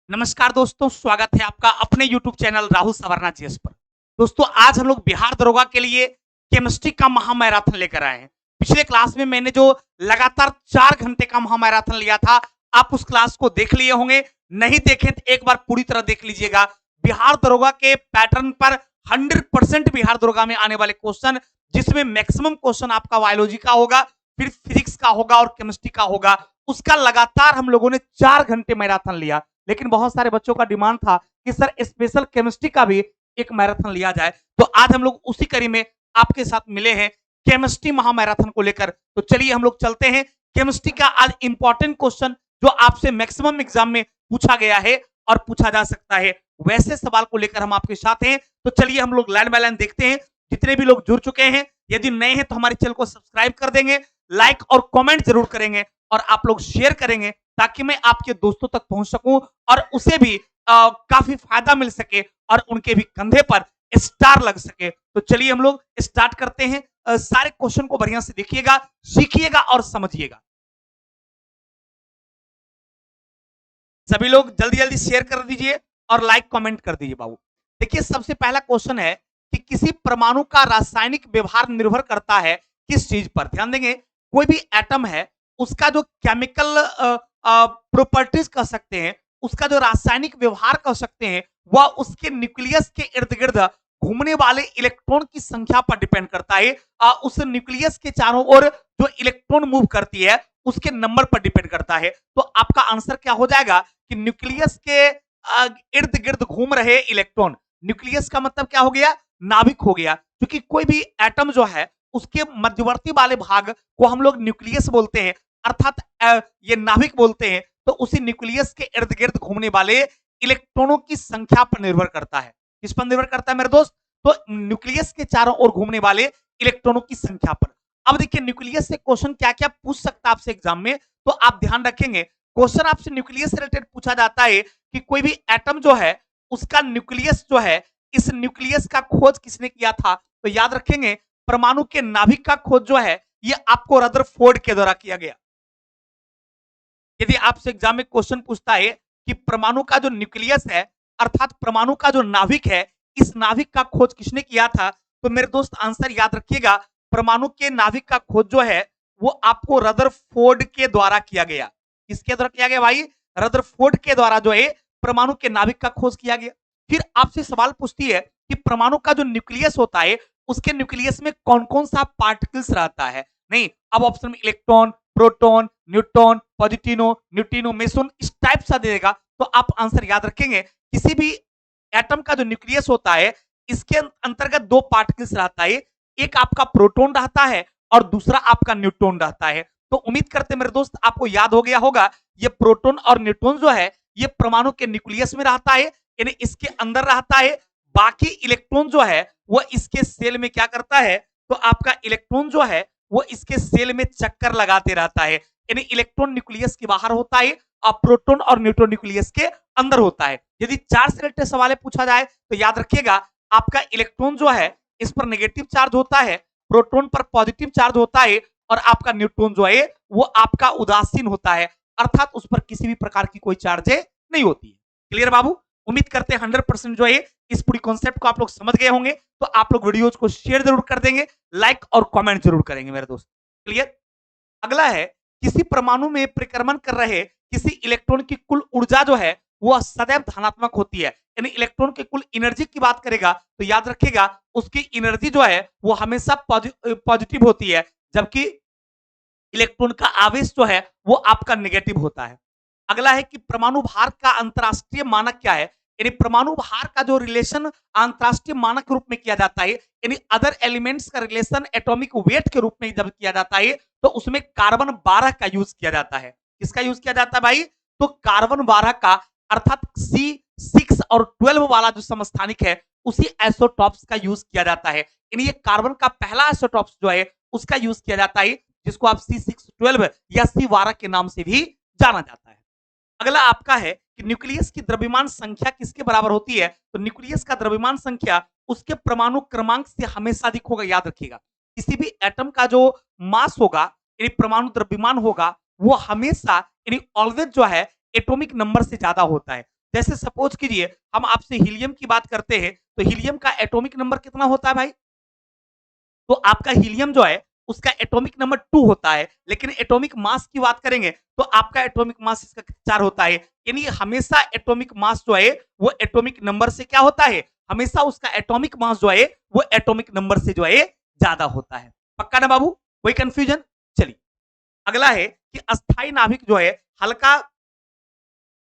नमस्कार दोस्तों, स्वागत है आपका अपने YouTube चैनल राहुल सवरना जीएस पर। दोस्तों, आज हम लोग बिहार दरोगा के लिए केमिस्ट्री का महामैराथन लेकर आए हैं। पिछले क्लास में मैंने जो लगातार 4 घंटे का महामैराथन लिया था, आप उस क्लास को देख लिए होंगे। नहीं देखे तो एक बार पूरी तरह देख लीजिएगा। बिहार दरोगा के पैटर्न पर 100% बिहार दरोगा में आने वाले क्वेश्चन, जिसमें मैक्सिमम क्वेश्चन आपका बायोलॉजी का होगा, फिर फिजिक्स का होगा और केमिस्ट्री का होगा। उसका लगातार हम लोगों ने 4 घंटे मैराथन लिया। लेकिन बहुत सारे बच्चों का डिमांड था कि सर स्पेशल केमिस्ट्री का भी एक मैराथन लिया जाए, तो आज हम लोग उसी कड़ी में आपके साथ मिले हैं केमिस्ट्री महामैराथन को लेकर। तो चलिए हम लोग चलते हैं। केमिस्ट्री का आज इंपॉर्टेंट क्वेश्चन जो आपसे मैक्सिमम एग्जाम में पूछा गया है और पूछा जा सकता है, वैसे सवाल को लेकर हम आपके साथ हैं। तो चलिए हम लोग लाइन बाय लाइन देखते हैं। जितने भी लोग जुड़ चुके हैं, यदि नए हैं तो हमारे चैनल को सब्सक्राइब कर देंगे, लाइक और कमेंट जरूर करेंगे और आप लोग शेयर करेंगे ताकि मैं आपके दोस्तों तक पहुंच सकूं और उसे भी काफी फायदा मिल सके और उनके भी कंधे पर स्टार लग सके। तो चलिए हम लोग स्टार्ट करते हैं। सारे क्वेश्चन को बढ़िया से देखिएगा, सीखिएगा और समझिएगा। सभी लोग जल्दी जल्दी शेयर कर दीजिए और लाइक कमेंट कर दीजिए बाबू। देखिए, सबसे पहला क्वेश्चन है कि किसी परमाणु का रासायनिक व्यवहार निर्भर करता है किस चीज पर। ध्यान देंगे, कोई भी एटम है उसका जो केमिकल प्रॉपर्टीज कह सकते हैं, उसका जो रासायनिक व्यवहार कह सकते हैं, वह उसके न्यूक्लियस के इर्द गिर्द घूमने वाले इलेक्ट्रॉन की संख्या पर डिपेंड करता है। उस न्यूक्लियस के चारों ओर जो इलेक्ट्रॉन मूव करती है उसके नंबर पर डिपेंड करता है। तो आपका आंसर क्या हो जाएगा कि न्यूक्लियस के इर्द गिर्द घूम रहे इलेक्ट्रॉन। न्यूक्लियस का मतलब क्या हो गया? नाभिक हो गया। क्योंकि कोई भी एटम जो है उसके मध्यवर्ती वाले भाग को हम लोग न्यूक्लियस बोलते हैं, अर्थात ये नाभिक बोलते हैं। तो उसी न्यूक्लियस के इर्द गिर्द घूमने वाले इलेक्ट्रॉनों की संख्या पर निर्भर करता है। किस पर निर्भर करता है मेरे दोस्त? तो न्यूक्लियस के चारों ओर घूमने वाले इलेक्ट्रॉनों की संख्या पर। अब देखिए, न्यूक्लियस से क्वेश्चन क्या क्या पूछ सकता है आपसे एग्जाम में, तो आप ध्यान रखेंगे। क्वेश्चन आपसे न्यूक्लियस से रिलेटेड पूछा जाता है कि कोई भी एटम जो है उसका न्यूक्लियस जो है, इस न्यूक्लियस का खोज किसने किया था? तो याद रखेंगे, परमाणु के नाभिक का खोज जो है ये आपको रदरफोर्ड के द्वारा किया गया। यदि आपसे एग्जाम में क्वेश्चन पूछता है कि परमाणु का जो न्यूक्लियस है, अर्थात परमाणु का जो नाभिक है, इस नाभिक का खोज किसने किया था, तो मेरे दोस्त आंसर याद रखिएगा, परमाणु के नाभिक का खोज जो है वो आपको रदरफोर्ड के द्वारा किया गया। किसके द्वारा किया गया भाई? रदरफोर्ड के द्वारा जो है परमाणु के नाभिक का खोज किया गया। फिर आपसे सवाल पूछती है कि परमाणु का जो न्यूक्लियस होता है उसके न्यूक्लियस में कौन कौन सा पार्टिकल्स रहता है। नहीं, अब ऑप्शन में electron, proton, neutron, positron, neutrino, meson, इस टाइप सा देगा। तो आप आंसर याद रखेंगे, किसी भी एटम का जो न्यूक्लियस होता है इसके अंतर्गत दो पार्टिकल्स रहता है, एक आपका प्रोटॉन रहता है और दूसरा आपका न्यूट्रॉन रहता है। तो उम्मीद करते मेरे दोस्त आपको याद हो गया होगा, ये प्रोटॉन और न्यूट्रॉन जो है ये परमाणु के न्यूक्लियस में रहता है, यानी इसके अंदर रहता है। बाकी इलेक्ट्रॉन जो है वो इसके सेल में क्या करता है, तो आपका इलेक्ट्रॉन जो है वो इसके सेल में चक्कर लगाते रहता है, यानी इलेक्ट्रॉन न्यूक्लियस के बाहर होता है और प्रोटॉन और न्यूट्रॉन न्यूक्लियस के अंदर होता है। यदि चार्ज से रिलेटेड सवाल पूछा जाए तो याद रखिएगा, आपका इलेक्ट्रॉन जो है इस पर नेगेटिव चार्ज होता है, प्रोटॉन पर पॉजिटिव चार्ज होता है और आपका न्यूट्रॉन जो है वो आपका उदासीन होता है, अर्थात उस पर किसी भी प्रकार की कोई चार्ज नहीं होती है। क्लियर बाबू? उम्मीद करते हैं 100% जो है इस पूरी कॉन्सेप्ट को आप लोग समझ गए होंगे। तो आप लोग वीडियोज को शेयर जरूर कर देंगे, लाइक और कमेंट जरूर करेंगे मेरे दोस्त। क्लियर? अगला है, किसी परमाणु में परिक्रमण कर रहे किसी इलेक्ट्रॉन की कुल ऊर्जा जो है वह सदैव धनात्मक होती है, यानी इलेक्ट्रॉन की कुल एनर्जी की बात करेगा तो याद रखिएगा उसकी एनर्जी जो है वो हमेशा पॉजिटिव होती है, जबकि इलेक्ट्रॉन का आवेश जो है वो आपका नेगेटिव होता है। अगला है कि परमाणु भार का अंतरराष्ट्रीय मानक क्या है, यानी परमाणु भार का जो रिलेशन अंतरराष्ट्रीय मानक के रूप में किया जाता है, यानी अदर एलिमेंट्स का रिलेशन एटॉमिक वेट के रूप में जब किया जाता है तो उसमें कार्बन 12 का यूज किया जाता है। किसका यूज किया जाता है भाई? तो कार्बन 12 का, अर्थात C6 और 12 वाला जो समस्थानिक है उसी आइसोटॉप्स का यूज किया जाता है। यानी ये कार्बन का पहला आइसोटॉप्स जो है उसका यूज किया जाता है, जिसको आप C612 या C12 के नाम से भी जाना जाता है। अगला आपका है कि न्यूक्लियस की द्रव्यमान संख्या किसके बराबर होती है, तो न्यूक्लियस का द्रव्यमान संख्या उसके परमाणु क्रमांक से हमेशा अधिक होगा। याद रखिएगा, किसी भी एटम का जो मास होगा यानी परमाणु द्रव्यमान होगा वो हमेशा यानी ऑलवेज जो है एटॉमिक नंबर से ज्यादा होता है। जैसे सपोज कीजिए हम आपसे हीलियम की बात करते हैं, तो हीलियम का एटॉमिक नंबर कितना होता है भाई? तो आपका हीलियम जो है उसका एटॉमिक नंबर 2 होता है, लेकिन एटॉमिक मास की बात करेंगे तो आपका एटॉमिक मास इसका 4 होता है। यानी हमेशा एटॉमिक मास जो है वो एटॉमिक नंबर से क्या होता है, हमेशा उसका एटॉमिक मास जो है वो एटॉमिक नंबर से जो है ज्यादा होता है। पक्का ना बाबू, कोई कंफ्यूजन? चलिए अगला है कि अस्थाई नाभिक जो है हल्का,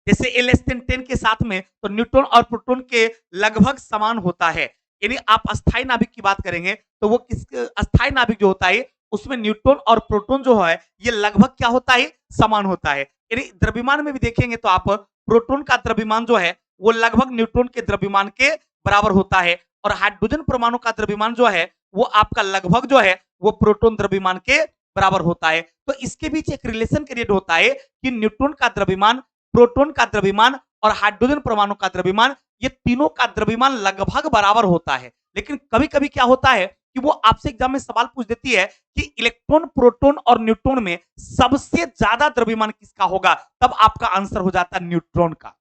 जैसे ए लेस देन 10 के साथ में, तो न्यूट्रॉन और प्रोटॉन के लगभग समान होता है। यानी आप अस्थाई नाभिक की बात करेंगे तो वो किस अस्थाई नाभिक जो होता है उसमें न्यूट्रॉन और प्रोटॉन जो है ये लगभग क्या होता है, समान होता है। यानी द्रव्यमान में भी देखेंगे तो आप प्रोटॉन का द्रव्यमान जो है वो लगभग न्यूट्रॉन के द्रव्यमान के बराबर होता है, और हाइड्रोजन परमाणु का द्रव्यमान जो है वो आपका लगभग जो है वो प्रोटॉन द्रव्यमान के बराबर होता है। तो इसके बीच एक रिलेशन क्रिएट होता है कि न्यूट्रॉन का द्रव्यमान, प्रोटॉन का द्रव्यमान और हाइड्रोजन परमाणु का द्रव्यमान, ये तीनों का द्रव्यमान लगभग बराबर होता है। लेकिन कभी कभी क्या होता है कि वो आपसे एग्जाम में सवाल पूछ देती है कि इलेक्ट्रॉन, प्रोटॉन और न्यूट्रॉन में सबसे ज्यादा द्रव्यमान किसका होगा, तब आपका आंसर हो जाता है न्यूट्रॉन का।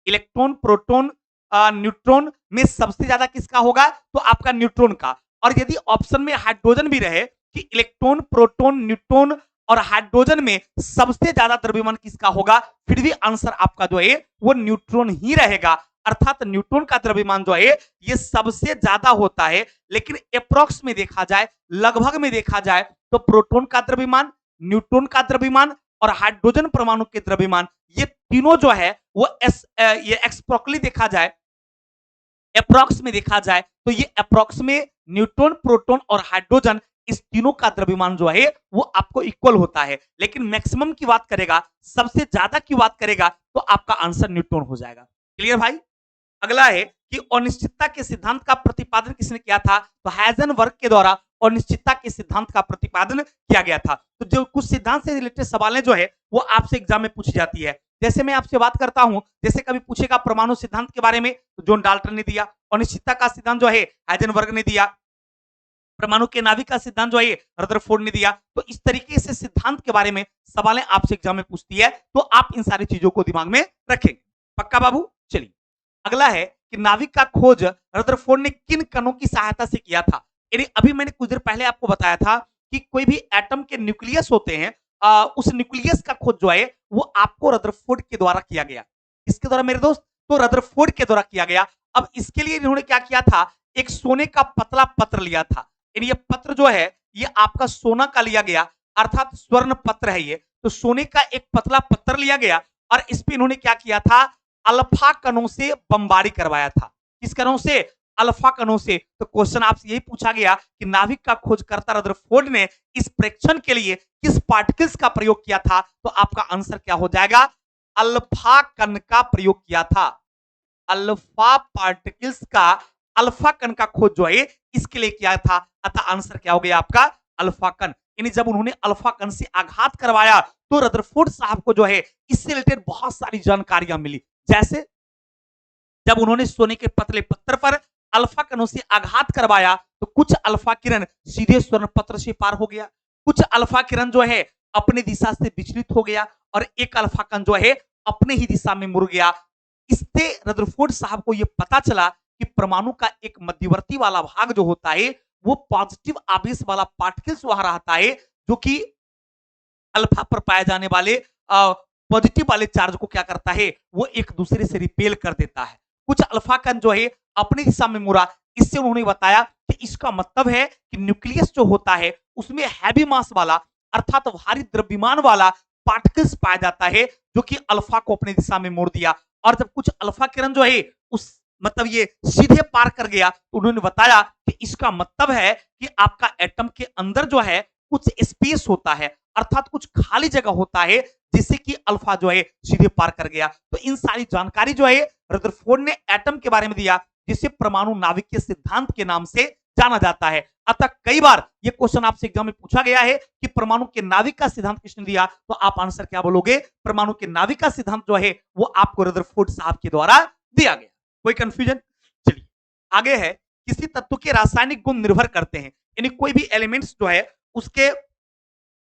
इलेक्ट्रॉन, प्रोटॉन, न्यूट्रॉन में सबसे ज्यादा किसका होगा, तो आपका न्यूट्रॉन का। और यदि ऑप्शन में हाइड्रोजन भी रहे कि इलेक्ट्रॉन, प्रोटॉन, न्यूट्रॉन और हाइड्रोजन में सबसे ज्यादा द्रव्यमान किसका होगा, फिर भी आंसर आपका जो है वो न्यूट्रॉन ही रहेगा। अर्थात न्यूट्रॉन का द्रव्यमान जो है ये सबसे ज्यादा होता है। लेकिन अप्रोक्स में देखा जाए, लगभग में देखा जाए, तो प्रोटॉन का द्रव्यमान, न्यूट्रॉन का द्रव्यमान और हाइड्रोजन परमाणु के द्रव्यमान, ये तीनों जो है वो ये एक्सप्रोक्टली देखा जाए, अप्रोक्स में देखा जाए तो ये अप्रोक्स में न्यूट्रॉन, प्रोटॉन और हाइड्रोजन, इस तीनों का द्रव्यमान जो है वो आपको इक्वल होता है। लेकिन मैक्सिमम की बात करेगा, सबसे ज्यादा की बात करेगा, तो आपका आंसर न्यूट्रॉन हो जाएगा। क्लियर भाई? अगला है कि अनिश्चितता के सिद्धांत का प्रतिपादन किसने किया था, तो हाइजेनबर्ग के द्वारा अनिश्चितता के सिद्धांत का प्रतिपादन किया गया था। तो जो कुछ सिद्धांत से रिलेटेड सवालें जो है वो आपसे एग्जाम में पूछी जाती है। जैसे मैं आपसे बात करता हूं, जैसे कभी पूछेगा परमाणु सिद्धांत के बारे में तो जॉन डाल्टन ने दिया, अनिश्चितता का सिद्धांत जो है हाइजेनबर्ग ने दिया, परमाणु के नाभिक का सिद्धांत जो है रदरफोर्ड ने दिया। तो इस तरीके से सिद्धांत के बारे में सवालें आपसे एग्जाम में पूछती है, तो आप इन सारी चीजों को दिमाग में रखेंगे। पक्का बाबू? चलिए अगला है कि नाभिक का खोज रदरफोर्ड ने किन कणों की सहायता से किया था। यानी अभी मैंने कुछ देर पहले आपको बताया था कि कोई भी एटम के न्यूक्लियस होते हैं, उस न्यूक्लियस का खोज जो है वो आपको रदरफोर्ड के द्वारा किया गया। इसके द्वारा मेरे दोस्त, तो रदरफोर्ड के द्वारा किया गया। अब इसके लिए इन्होंने क्या किया था, एक सोने का पतला पत्र लिया था। यानी ये पत्र जो है ये आपका सोना का लिया गया, अर्थात स्वर्ण पत्र है ये। तो सोने का एक पतला पत्थर लिया गया और इस पे इन्होंने क्या किया था, अल्फा कणों से बमबारी करवाया था। किस कणों से? अल्फा कणों से। तो क्वेश्चन आपसे यही पूछा गया कि नाभिक का खोजकर्ता रदरफोर्ड ने इस प्रेक्षण के लिए किस पार्टिकल्स का प्रयोग किया था, तो आपका आंसर क्या हो जाएगा, अल्फा कण का प्रयोग किया था। अल्फा पार्टिकल्स का, अल्फा कण का खोज जो है इसके लिए किया था, अतः आंसर क्या हो गया आपका, अल्फा कण। यानी जब उन्होंने अल्फा कण से आघात करवाया तो रदरफोर्ड साहब को जो है इससे रिलेटेड बहुत सारी जानकारियां मिली। जैसे जब उन्होंने सोने के पतले पत्थर पर अल्फा कणों से आघात करवाया तो कुछ अल्फा किरण सीधे स्वर्ण पत्र से पार हो गया, कुछ अल्फा किरण जो है अपने दिशा से विचलित हो गया और एक अल्फा कण जो है अपने ही दिशा में मुड़ गया। इससे रदरफोर्ड साहब को यह पता चला कि परमाणु का एक मध्यवर्ती वाला भाग जो होता है वो पॉजिटिव आवेश वाला पार्टिकल्स वहां रहता है, जो कि अल्फा पर पाए जाने वाले पॉजिटिव वाले चार्ज को क्या करता है, वो एक दूसरे से रिपेल कर देता है। कुछ अल्फा कण जो है अपनी दिशा में मुड़ा। इससे उन्होंने बताया कि इसका मतलब है कि न्यूक्लियस जो होता है उसमें हैवी मास वाला, अर्थात भारी द्रव्यमान वाला पार्टिकल्स पाया जाता है, जो कि अल्फा को अपनी दिशा में मोड़ दिया। और जब कुछ अल्फा किरण जो है उस मतलब ये सीधे पार कर गया तो उन्होंने बताया कि इसका मतलब है कि आपका एटम के अंदर जो है कुछ स्पेस होता है, अर्थात कुछ खाली जगह होता है, जिससे कि अल्फा जो है सीधे पार कर गया। तो इन सारी जानकारी जो है रदरफोर्ड ने एटम के बारे में दिया, जिसे परमाणु नाभिक के सिद्धांत के नाम से जाना जाता है। अतः कई बार ये क्वेश्चन आपसे एग्जाम में पूछा गया है कि परमाणु के नाभिक का सिद्धांत किसने दिया, तो आप आंसर क्या बोलोगे, परमाणु के नाभिक का सिद्धांत जो है वो आपको रदरफोर्ड साहब के द्वारा दिया गया। कोई कंफ्यूजन? चलिए आगे है, किसी तत्व के रासायनिक गुण निर्भर करते हैं। यानी कोई भी एलिमेंट्स जो है उसके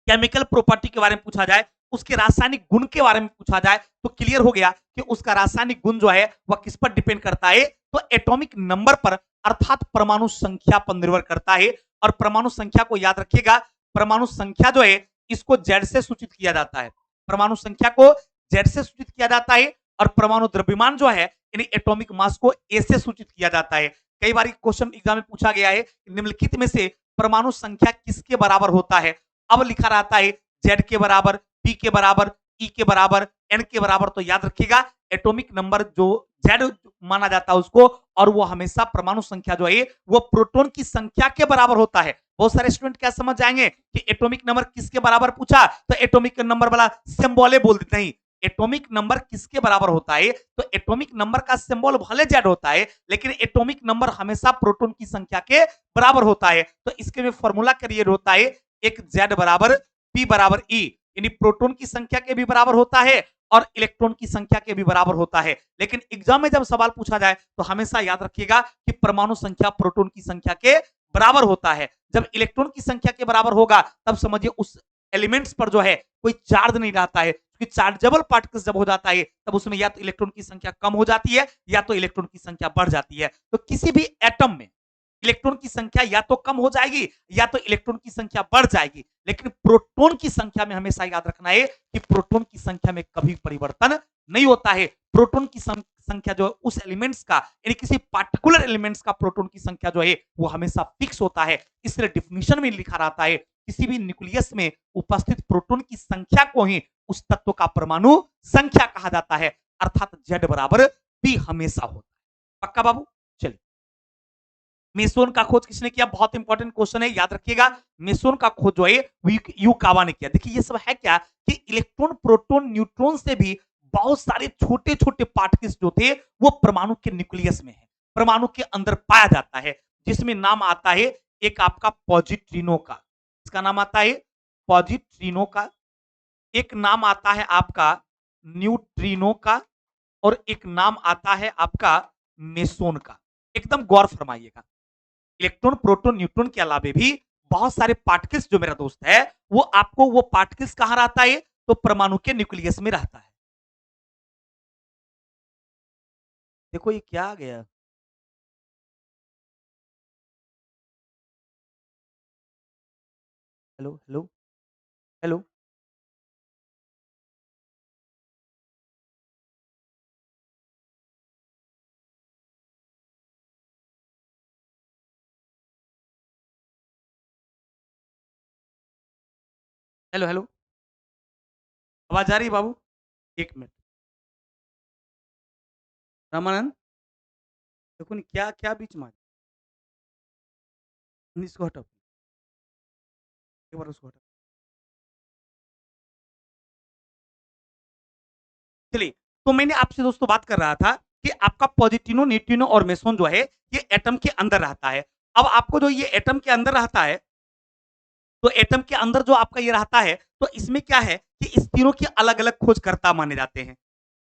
केमिकल प्रॉपर्टी के बारे में पूछा जाए, उसके रासायनिक गुण के बारे में पूछा जाए तो क्लियर हो गया कि उसका रासायनिक गुण जो है वह किस पर डिपेंड करता है, तो एटॉमिक नंबर पर अर्थात परमाणु संख्या पर निर्भर करता है। और परमाणु संख्या को याद रखिएगा, परमाणु संख्या जो है इसको जेड से सूचित किया जाता है, परमाणु संख्या को जेड से सूचित किया जाता है। और परमाणु द्रव्यमान जो है यानी एटॉमिक मास को ए से सूचित किया जाता है। कई बार क्वेश्चन एग्जाम में पूछा गया है निम्नलिखित में से परमाणु संख्या किसके बराबर होता है, अब लिखा रहता है जेड के बराबर, पी के बराबर, ई के बराबर, एन के बराबर। तो याद रखिएगा एटॉमिक नंबर जो जेड माना जाता है उसको, और वो हमेशा परमाणु संख्या जो है वो प्रोटॉन की संख्या के बराबर होता है। बहुत सारे स्टूडेंट क्या समझ जाएंगे कि एटॉमिक नंबर किसके बराबर पूछा तो एटॉमिक नंबर वाला सिंबल बोल देते नहीं, एटॉमिक नंबर किसके बराबर होता है तो एटॉमिक नंबर का सिंबल भले जेड होता है लेकिन एटॉमिक नंबर हमेशा प्रोटॉन की संख्या के बराबर होता है। तो इसके में फॉर्मूला क्रिएट होता है एक जेड बराबर पी बराबर ई, यानी प्रोटॉन की संख्या के भी बराबर होता है और इलेक्ट्रॉन की संख्या के भी बराबर होता है। लेकिन एग्जाम में जब सवाल पूछा जाए तो हमेशा याद रखिएगा कि परमाणु संख्या प्रोटॉन की संख्या के बराबर होता है। जब इलेक्ट्रॉन की संख्या के बराबर होगा तब समझिए उस एलिमेंट्स पर जो है कोई चार्ज नहीं रहता है, क्योंकि चार्जेबल पार्टिकल्स जब हो जाता है तब उसमें या तो इलेक्ट्रॉन की संख्या कम हो जाती है या तो इलेक्ट्रॉन की संख्या बढ़ जाती है। तो किसी भी एटम में इलेक्ट्रॉन की संख्या या तो कम हो जाएगी या तो इलेक्ट्रॉन की संख्या बढ़ जाएगी, लेकिन प्रोटॉन की संख्या में हमेशा याद रखना है कि प्रोटॉन की संख्या में कभी परिवर्तन नहीं होता है। प्रोटॉन की संख्या जो है उस एलिमेंट्स का यानी किसी पार्टिकुलर एलिमेंट्स का प्रोटॉन की संख्या जो है वो हमेशा फिक्स होता है। इसलिए डिफिनीशन में लिखा रहता है किसी भी न्यूक्लियस में उपस्थित प्रोटॉन की संख्या को ही उस तत्व का परमाणु संख्या कहा जाता है, अर्थात जेड बराबर पी हमेशा होता है। पक्का बाबू? चलिए, मेसोन का खोज किसने किया? बहुत इंपॉर्टेंट क्वेश्चन है, याद रखिएगा। मेसोन का खोज जो है युकावा ने किया। देखिए ये सब है क्या कि इलेक्ट्रॉन प्रोटॉन न्यूट्रॉन से भी बहुत सारे छोटे छोटे पार्टिकल्स जो थे वो परमाणु के न्यूक्लियस में है, परमाणु के अंदर पाया जाता है, जिसमें नाम आता है एक आपका पॉजिट्रिनो का। इसका नाम आता है पॉजिट्रिनो का, एक नाम आता है आपका न्यूट्रिनो का, और एक नाम आता है आपका मेसोन का। एकदम गौर फरमाइएगा, इलेक्ट्रॉन प्रोटॉन न्यूट्रॉन के अलावे भी बहुत सारे पार्टिकल्स जो मेरा दोस्त है वो आपको वो पार्टिकल्स कहां रहता है तो परमाणु के न्यूक्लियस में रहता है। देखो ये क्या आ गया, hello hello hello, hello hello, आवाज आ रही है बाबू? एक मिनट, रामानंद देखो नहीं क्या क्या बीच में इसको हटाओ, एक बार उसको हटाओ। चलिए, तो मैंने आपसे दोस्तों बात कर रहा था कि आपका पॉजिटिनो न्यूट्रिनो और मेसोन जो है ये एटम के अंदर रहता है। अब आपको जो ये एटम के अंदर रहता है तो एटम के अंदर जो आपका ये रहता है तो इसमें क्या है कि इस तीनों के अलग अलग खोजकर्ता माने जाते हैं।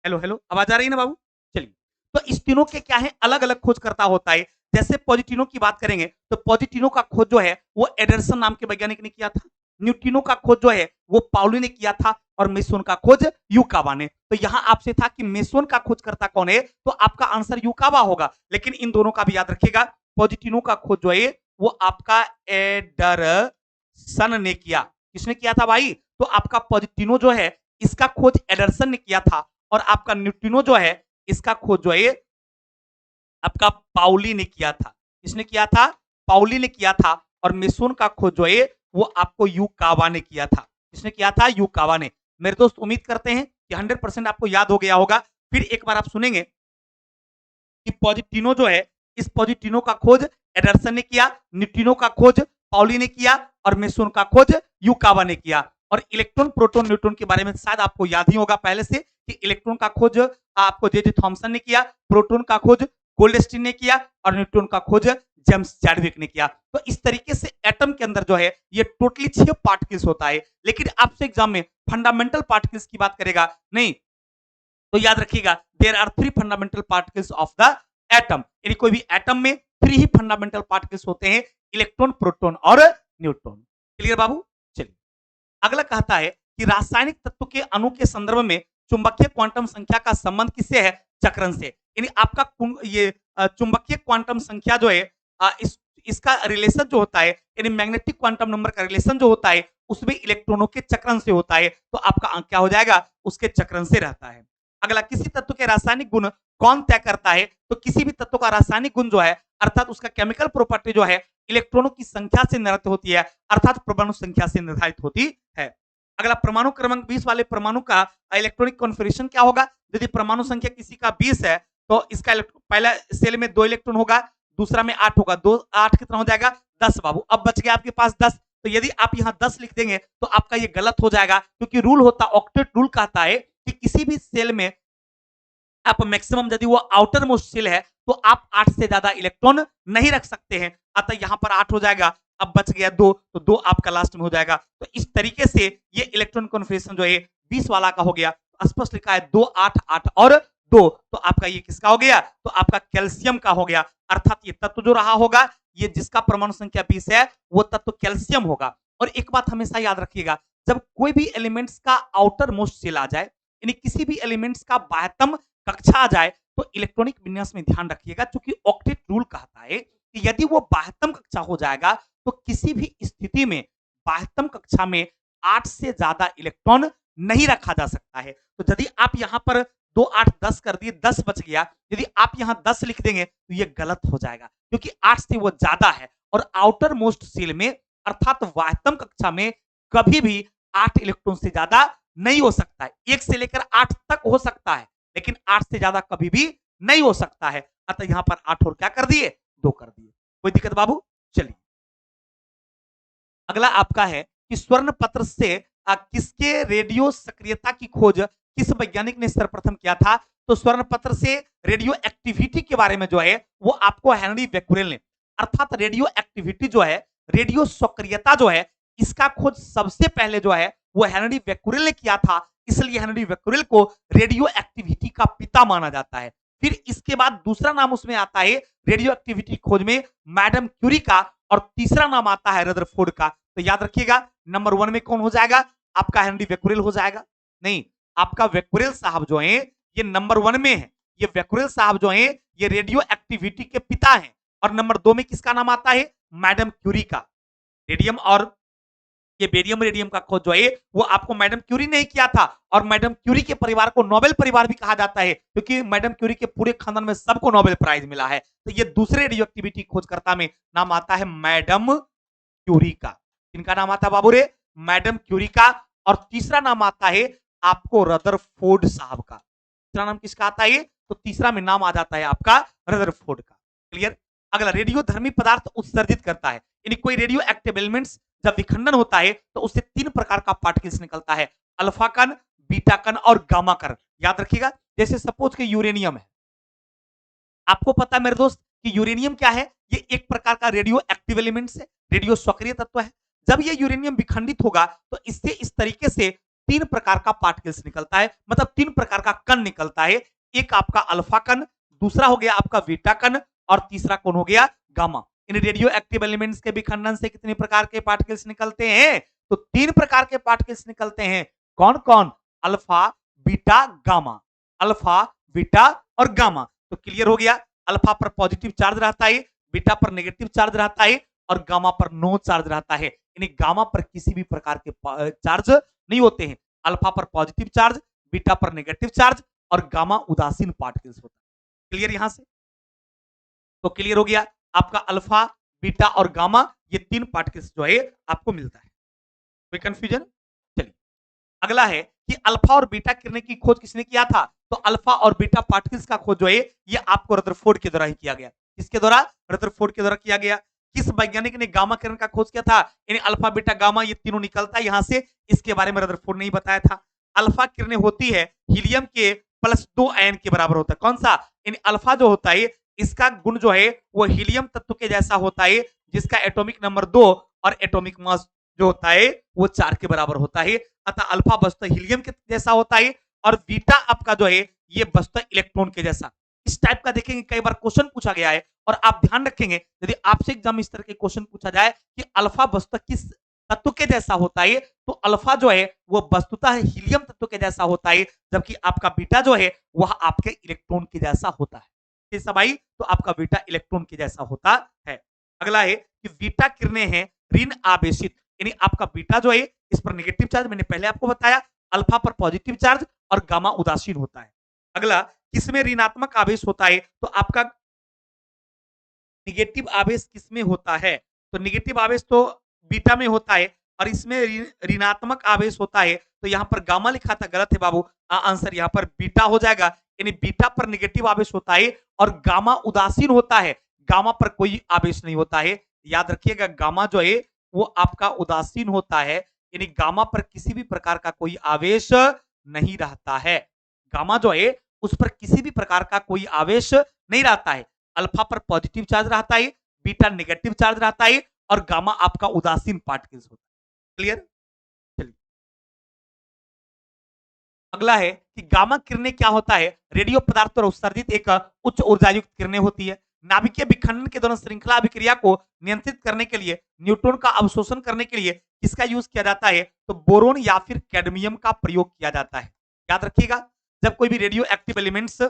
हेलो हेलो, आवाज आ रही है ना बाबू? चलिए, तो इस तीनों के क्या है अलग अलग खोजकर्ता होता है। जैसे पॉजिटिनो की बात करेंगे तो पॉजिटिनो का खोज जो है वो एडरसन नाम के वैज्ञानिक ने किया था। न्यूट्रिनो का खोज जो है वो पाउली ने किया था, और मेसोन का खोज युकावा ने। तो यहां आपसे था कि मेसोन का खोजकर्ता कौन है, तो आपका आंसर युकावा होगा, लेकिन इन दोनों का भी याद रखिएगा। पॉजिटिनो का खोज जो है वो आपका एडरसन ने किया। किसने किया था भाई? तो आपका पॉजिटिनो जो है इसका खोज एडरसन ने किया था, और आपका न्यूट्रिनो जो है इसका खोज जो है आपका पाउली ने किया था। किसने किया था? पाउली ने किया था। और मेसोन का खोज जो है वो आपको युकावा ने किया था। किसने किया था? युकावा ने। मेरे दोस्त उम्मीद करते हैं कि 100% आपको याद हो गया होगा। फिर एक बार आप सुनेंगे कि पॉजिटिनो जो है इस पॉजिटिनो का खोज एडरसन ने किया, न्यूट्रिनो का खोज पाउली ने किया, और मेसोन का खोज युकावा ने किया। और इलेक्ट्रॉन प्रोटॉन न्यूट्रॉन के बारे में शायद आपको याद ही होगा पहले से कि इलेक्ट्रॉन का खोज आपको जे थॉमसन ने किया, प्रोटॉन का खोज गोल्डस्टीन ने किया, और न्यूट्रॉन का खोज जेम्स चैडविक ने किया। तो इस तरीके से एटम के अंदर जो है ये टोटली 6 पार्टिकल्स होता है। लेकिन आपसे एग्जाम में फंडामेंटल पार्टिकल्स की बात करेगा नहीं, तो याद रखिएगा there are 3 fundamental particles of the atom, यानी कोई भी एटम में 3 ही फंडामेंटल पार्टिकल्स होते हैं, इलेक्ट्रॉन प्रोटॉन और न्यूट्रॉन। क्लियर बाबू? चलिए, अगला कहता है कि रासायनिक तत्व के अणु के संदर्भ में चुंबकीय क्वांटम संख्या का संबंध किससे है? चक्रण से। यानी आपका ये चुंबकीय क्वांटम संख्या जो है इसका रिलेशन जो होता है, यानी मैग्नेटिक क्वांटम नंबर का रिलेशन जो होता है उसमें इलेक्ट्रॉनों के चक्रण से होता है, तो आपका क्या हो जाएगा? उसके चक्रण से रहता है। अगला, किसी तत्व के रासायनिक गुण कौन तय करता है? तो किसी भी तत्व का रासायनिक गुण जो है अर्थात उसका केमिकल प्रॉपर्टी जो है इलेक्ट्रॉनों की संख्या से निर्धारित होती है, अर्थात परमाणु संख्या से निर्धारित होती है। अगला, परमाणु क्रमांक 20 वाले परमाणु का इलेक्ट्रॉनिक कॉन्फिगरेशन क्या होगा? यदि परमाणु संख्या किसी का 20 है तो इसका पहला सेल में 2 इलेक्ट्रॉन होगा, दूसरा में 8 होगा, 2 8 कितना हो जाएगा? 10 बाबू। अब बच गया आपके पास 10, तो यदि आप यहाँ 10 लिख देंगे तो आपका ये गलत हो जाएगा, क्योंकि रूल होता, ऑक्टेट रूल कहता है कि किसी भी सेल में आप मैक्सिमम, यदि वो आउटर मोस्ट सेल है तो आप 8 से ज्यादा इलेक्ट्रॉन नहीं रख सकते हैं। अतः यहाँ पर 8 हो जाएगा, अब बच गया 2, तो 2 आपका लास्ट में हो जाएगा। तो इस तरीके से ये इलेक्ट्रॉन कॉन्फिगरेशन जो है 20 वाला का हो गया। स्पष्ट लिखा है 2 8 8 और 2, तो आपका ये किसका हो गया? तो आपका कैल्शियम का हो गया। अर्थात ये तत्व जो रहा होगा, ये जिसका परमाणु संख्या 20 है वो तत्व कैल्शियम होगा। और एक बात हमेशा याद रखिएगा, जब कोई भी एलिमेंट्स का आउटर मोस्ट सेल आ जाए, यानी किसी भी एलिमेंट्स का बाह्यतम कक्षा आ जाए, तो इलेक्ट्रॉनिक विन्यास में ध्यान रखिएगा, क्योंकि ऑक्टेट रूल कहता है कि यदि वो बाह्यतम कक्षा हो जाएगा तो किसी भी स्थिति में बाह्यतम कक्षा में 8 से ज्यादा इलेक्ट्रॉन नहीं रखा जा सकता है। तो यदि आप यहां पर 2 8 10 कर दिए, 10 बच गया, यदि आप यहां 10 लिख देंगे तो ये गलत हो जाएगा, क्योंकि 8 से वो ज्यादा है। और आउटर मोस्ट सेल में अर्थात बाह्यतम कक्षा में कभी भी 8 इलेक्ट्रॉन से ज्यादा नहीं हो सकता है। 1 से लेकर 8 तक हो सकता है, लेकिन 8 से ज्यादा कभी भी नहीं हो सकता है। अतः यहां पर 8 और क्या कर दिए? 2 कर दिए। कोई दिक्कत बाबू? चलिए, अगला आपका है कि स्वर्ण पत्र से किसके रेडियो सक्रियता की खोज किस वैज्ञानिक ने सर्वप्रथम किया था? तो स्वर्ण पत्र से रेडियो एक्टिविटी के बारे में जो है वो आपको हेनरी बेक्यूरेल ने, अर्थात रेडियो एक्टिविटी जो है, रेडियो सक्रियता जो है, इसका खोज सबसे पहले जो है वो हेनरी बेक्यूरेल ने किया था। इसलिए हेनरी बेक्यूरेल को रेडियो एक्टिविटी का पिता माना जाता है। फिर इसके बाद दूसरा नाम उसमें आता है रेडियो एक्टिविटी खोज में मैडम क्यूरी का, और तीसरा नाम आता है रदरफोर्ड का। तो याद रखिएगा, नंबर 1 में कौन हो जाएगा? आपका हेनरी बेक्यूरेल हो जाएगा। नहीं, आपका बेक्यूरेल साहब जो हैं ये नंबर 1 में है। ये बेक्यूरेल साहब जो हैं ये रेडियो एक्टिविटी के पिता हैं। और नंबर 2 में किसका नाम आता है? मैडम क्यूरी का। रेडियम और ये बेरियम रेडियम का खोज जो है वो आपको मैडम क्यूरी ने किया था। और मैडम क्यूरी के परिवार को नोबेल परिवार भी कहा जाता है, क्योंकि मैडम क्यूरी के पूरे खानदान में सबको नोबेल प्राइज मिला है। तो ये दूसरे रेडियो एक्टिविटी खोजकर्ता में नाम आता है मैडम क्यूरी का। इनका नाम आता है बाबू रे मैडम क्यूरी का। और तीसरा नाम आता है आपको रदरफोर्ड साहब का। तीसरा नाम किसका आता है? तो तीसरा में नाम आ जाता है आपका रदरफोर्ड का। क्लियर? अगला, रेडियो धर्मी पदार्थ उत्सर्जित करता है, यानी कोई रेडियो एक्टिव एलिमेंट्स जब विखंडन होता है तो उससे 3 प्रकार का पार्टिकल्स निकलता है, अल्फा कण, बीटा कण और गामा कण। याद रखिएगा, जैसे सपोज कि यूरेनियम है, आपको पता है मेरे दोस्त कि यूरेनियम क्या है? ये एक प्रकार का रेडियो एक्टिव एलिमेंट्स है, रेडियो सक्रिय तत्व है। जब ये यूरेनियम विखंडित होगा तो इससे इस तरीके से 3 प्रकार का पार्टिकल्स निकलता है, मतलब 3 प्रकार का कण निकलता है। एक आपका अल्फा कण, दूसरा हो गया आपका बीटा कण, और तीसरा कौन हो गया? गामा। इन रेडियो एक्टिव एलिमेंट्स के विखंडन से कितने प्रकार के पार्टिकल्स निकलते हैं? तो 3 प्रकार के पार्टिकल्स निकलते हैं। कौन कौन? Alpha, beta, gamma. Alpha, beta और गामा। तो क्लियर हो गया, अल्फा पर पॉजिटिव चार्ज रहता है, बीटा पर नेगेटिव चार्ज रहता है और गामा पर नो चार्ज रहता है। यानी गामा पर किसी भी प्रकार के चार्ज नहीं होते हैं। अल्फा पर पॉजिटिव चार्ज, बीटा पर नेगेटिव चार्ज और गामा उदासीन पार्टिकल्स होता है। क्लियर यहां से? तो क्लियर हो गया, आपका अल्फा, बीटा और गामा ये 3 पार्टिकल्स जो है आपको मिलता है। कोई कंफ्यूजन? चलिए, अगला है कि अल्फा और बीटा किरणें की खोज किसने किया था? तो अल्फा और बीटा पार्टिकल्स का खोज जो है ये आपको रदरफोर्ड के द्वारा ही किया गया। किसके द्वारा? रदरफोर्ड के द्वारा किया गया। किस वैज्ञानिक ने गामा किरण का खोज किया था? यानी अल्फा, बीटा, गामा ये तीनों निकलता है यहां से, इसके बारे में रदरफोर्ड ने ही बताया था। अल्फा किरणें होती है हीलियम के +2 आयन के बराबर होता है। कौन सा? यानी अल्फा जो होता है इसका गुण जो है वो हीलियम तत्व के जैसा होता है, जिसका एटॉमिक नंबर 2 और एटॉमिक मास जो होता है वो 4 के बराबर होता है। अतः अल्फा वस्तुतः हीलियम के जैसा होता है और बीटा आपका जो है ये वस्तुतः इलेक्ट्रॉन के जैसा। इस टाइप का देखेंगे, कई बार क्वेश्चन पूछा गया है और आप ध्यान रखेंगे यदि आपसे एग्जाम इस तरह के क्वेश्चन पूछा जाए कि अल्फा वस्तुतः किस तत्व के जैसा होता है, तो अल्फा जो है वो वस्तुतः हीलियम तत्व के जैसा होता है, जबकि आपका बीटा जो है वह आपके इलेक्ट्रॉन के जैसा होता है। ये सब आई तो आपका बीटा इलेक्ट्रॉन के जैसा होता है। अगला है कि बीटा किरणें हैं ऋण आवेशित, यानी आपका बीटा जो है इस पर नेगेटिव चार्ज, मैंने पहले आपको बताया, अल्फा पर पॉजिटिव चार्ज और गामा उदासीन होता है। अगला, किसमें ऋणात्मक आवेश होता है, तो आपका निगेटिव आवेश किसमें होता है, तो निगेटिव आवेश तो बीटा में होता है, और इसमें ऋणात्मक आवेश होता है, तो यहाँ पर गामा लिखा था, गलत है बाबू, आंसर यहाँ पर बीटा हो जाएगा, यानी बीटा पर निगेटिव आवेश होता है और गामा उदासीन होता है, गामा पर कोई आवेश नहीं होता है। याद रखिएगा, गामा जो है वो आपका उदासीन होता है, यानी गामा पर किसी भी प्रकार का कोई आवेश नहीं रहता है। गामा जो है उस पर किसी भी प्रकार का कोई आवेश नहीं रहता है। अल्फा पर पॉजिटिव चार्ज रहता है, बीटा नेगेटिव चार्ज रहता है, और गामा आपका उदासीन पार्टिकल्स होता है। क्लियर? चलिए अगला है कि गामा किरणें क्या होता है, रेडियो पदार्थ पर उत्सर्जित एक उच्च ऊर्जा युक्त किरणें होती है। नाभिकीय विखंडन के दौरान श्रृंखला अभिक्रिया को नियंत्रित करने के लिए, न्यूट्रॉन का अवशोषण करने के लिए किसका यूज किया जाता है, तो बोरोन या फिर कैडमियम का प्रयोग किया जाता है। याद रखिएगा, जब कोई भी रेडियो एक्टिव एलिमेंट्स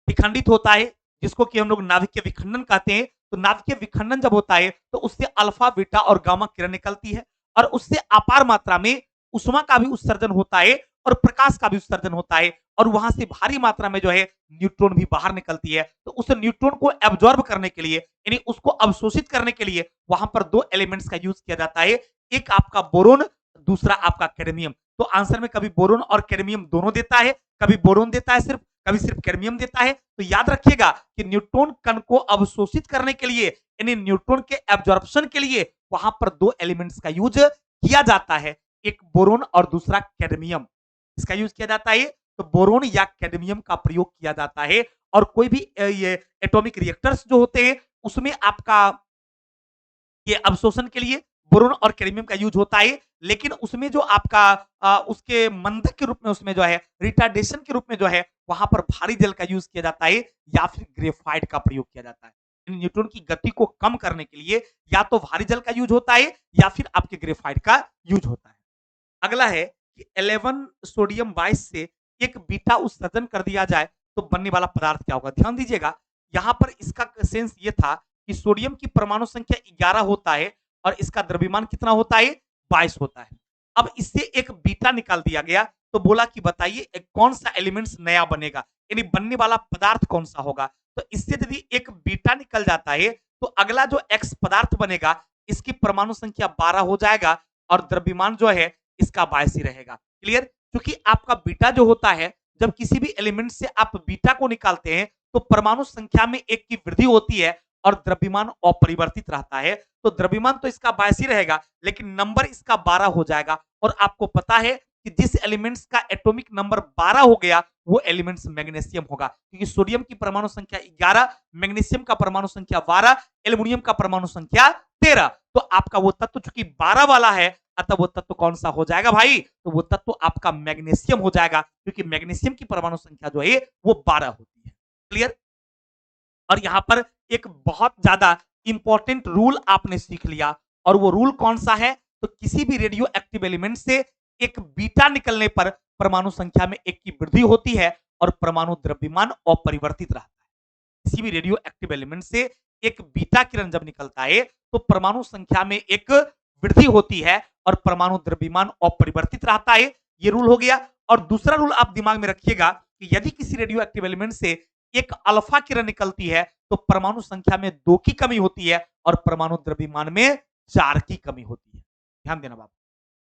विखंडित होता है, जिसको कि हम लोग नाभिकीय विखंडन कहते हैं, तो नाभिकीय विखंडन जब होता है तो उससे अल्फा, बीटा और गामा किरण निकलती है, और उससे अपार मात्रा में उष्मा का भी उत्सर्जन होता है और प्रकाश का भी उत्सर्जन होता है, और वहां से भारी मात्रा में जो है न्यूट्रॉन भी बाहर निकलती है। तो उस न्यूट्रॉन को एब्जॉर्ब करने के लिए, यानी उसको अवशोषित करने के लिए वहां पर दो एलिमेंट्स का यूज किया जाता है, एक आपका बोरोन, दूसरा आपका कैडमियम। तो आंसर में कभी बोरोन और कैडमियम दोनों देता है, कभी बोरोन देता है सिर्फ, कभी सिर्फ कैडमियम देता है। तो याद रखिएगा कि न्यूट्रॉन कण को अवशोषित करने के लिए, यानी न्यूट्रॉन के एब्जॉर्प्शन के लिए वहां पर दो एलिमेंट्स का यूज किया जाता है, एक बोरोन और दूसरा कैडमियम। इसका यूज किया जाता है, तो बोरोन या कैडमियम का प्रयोग किया जाता है। और कोई भी ये एटॉमिक रिएक्टर्स जो होते हैं उसमें आपका ये अवशोषण के लिए बोरोन और कैडमियम का यूज होता है, लेकिन उसमें जो आपका उसके मंदक के रूप में, उसमें जो है रिटार्डेशन के रूप में जो है वहां पर भारी जल का यूज किया जाता है, या फिर ग्रेफाइट का प्रयोग किया जाता है। न्यूट्रॉन की गति को कम करने के लिए या तो भारी जल का यूज होता है या फिर आपके ग्रेफाइट का यूज होता है। अगला है कि 11 सोडियम 22 से एक बीटा उत्सर्जन कर दिया जाए तो बनने वाला पदार्थ क्या होगा। ध्यान दीजिएगा, यहां पर इसका सेंस ये था कि सोडियम की परमाणु संख्या 11 होता है और इसका द्रव्यमान कितना होता है, 22 होता है। अब इससे एक बीटा निकाल दिया गया, तो बोला कि बताइए कौन सा एलिमेंट्स नया बनेगा, यानी बनने वाला पदार्थ कौन सा होगा। तो इससे यदि एक बीटा निकल जाता है तो अगला जो एक्स पदार्थ बनेगा इसकी परमाणु संख्या 12 हो जाएगा और द्रव्यमान जो है इसका 22 ही रहेगा। क्लियर? क्योंकि आपका बीटा जो होता है, जब किसी भी एलिमेंट से आप बीटा को निकालते हैं तो परमाणु संख्या में एक की वृद्धि होती है और द्रव्यमान अपरिवर्तित रहता है। तो द्रव्यमान तो इसका 22 ही रहेगा, लेकिन नंबर इसका 12 हो जाएगा। और आपको पता है कि जिस एलिमेंट्स का एटॉमिक नंबर 12 हो गया वो एलिमेंट्स मैग्नीशियम होगा, क्योंकि सोडियम की परमाणु संख्या 11, मैग्नीशियम का परमाणु संख्या 12, एल्युमिनियम का परमाणु संख्या 13। तो आपका वो तत्व चूंकि 12 वाला है, अतः वो तत्व कौन सा हो जाएगा भाई, तो वो तत्व आपका मैग्नीशियम हो जाएगा, क्योंकि मैग्नीशियम की परमाणु संख्या जो है वो 12 होती है। क्लियर? और यहां पर एक बहुत ज्यादा इंपॉर्टेंट रूल आपने सीख लिया, और वो रूल कौन सा है, तो किसी भी रेडियो एक्टिव एलिमेंट से एक बीटा निकलने पर परमाणु संख्या में एक की वृद्धि होती है और परमाणु द्रव्यमान अपरिवर्तित रहता है। किसी भी रेडियो एक्टिव एलिमेंट से एक बीटा किरण जब निकलता है तो परमाणु संख्या में एक वृद्धि होती है और परमाणु द्रव्यमान अपरिवर्तित रहता है। ये रूल हो गया। और दूसरा रूल आप दिमाग में रखिएगा कि यदि किसी रेडियो एक्टिव एलिमेंट से एक अल्फा किरण निकलती है तो परमाणु संख्या में 2 की कमी होती है और परमाणु द्रव्यमान में 4 की कमी होती है। ध्यान देना बाबू,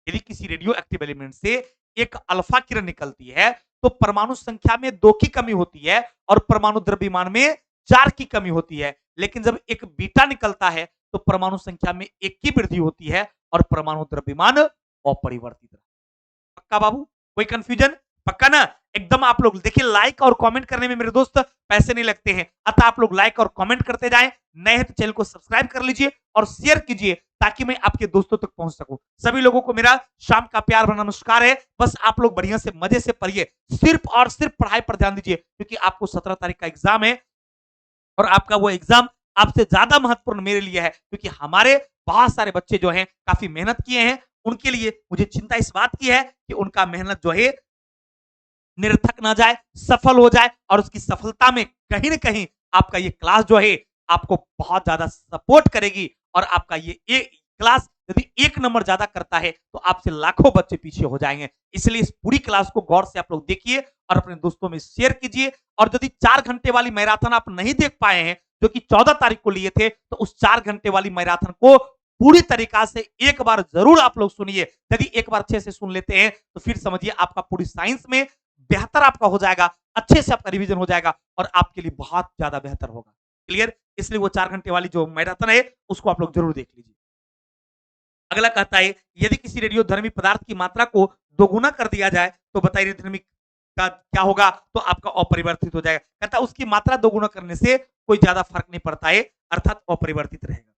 यदि किसी रेडियो एक्टिव एलिमेंट से एक अल्फा किरण निकलती है तो परमाणु संख्या में 2 की कमी होती है और परमाणु द्रव्यमान में 4 की कमी होती है। लेकिन जब एक बीटा निकलता है तो परमाणु संख्या में 1 की वृद्धि होती है और परमाणु द्रव्यमान अपरिवर्तित। पक्का बाबू? कोई कंफ्यूजन? पक्का ना? एकदम। आप लोग देखिए, लाइक और कमेंट करने में मेरे दोस्त पैसे नहीं लगते हैं, अतः आप लोग लाइक और कमेंट करते जाएं। नए हैं तो चैनल को सब्सक्राइब कर लीजिए और शेयर कीजिए ताकि मैं आपके दोस्तों तक पहुंच सकूं। सभी लोगों को मेरा शाम का प्यार भरा नमस्कार है। बस आप लोग बढ़िया से मजे से पढ़िए, सिर्फ और सिर्फ पढ़ाई पर ध्यान दीजिए, क्योंकि आपको 17 तारीख का एग्जाम है और आपका वो एग्जाम आपसे ज्यादा महत्वपूर्ण मेरे लिए है, क्योंकि हमारे बहुत सारे बच्चे जो हैं काफी मेहनत किए हैं। उनके लिए मुझे चिंता इस बात की है कि उनका मेहनत जो है निरर्थक ना जाए, सफल हो जाए, और उसकी सफलता में कहीं ना कहीं आपका ये क्लास जो है आपको बहुत ज्यादा सपोर्ट करेगी। और आपका ये क्लास यदि 1 नंबर ज्यादा करता है तो आपसे लाखों बच्चे पीछे हो जाएंगे। इसलिए इस पूरी क्लास को गौर से आप लोग देखिए और अपने दोस्तों में शेयर कीजिए। और यदि 4 घंटे वाली मैराथन आप नहीं देख पाए हैं, जो कि 14 तारीख को लिए थे, तो उस 4 घंटे वाली मैराथन को पूरी तरीका से एक बार जरूर आप लोग सुनिए। यदि एक बार अच्छे से सुन लेते हैं तो फिर समझिए आपका पूरी साइंस में बेहतर आपका हो जाएगा, अच्छे से आपका रिवीजन हो जाएगा और आपके लिए बहुत ज्यादा बेहतर होगा। क्लियर? इसलिए वो 4 घंटे वाली जो मैराथन है उसको आप लोग जरूर देख लीजिए। अगला कहता है, यदि किसी रेडियोधर्मी पदार्थ की मात्रा को दोगुना कर दिया जाए तो बताइए रेडियोधर्मी का क्या होगा? तो आपका अपरिवर्तित हो जाएगा। कहता है उसकी मात्रा दोगुना करने से कोई ज्यादा फर्क नहीं पड़ता है, अर्थात अपरिवर्तित रहेगा।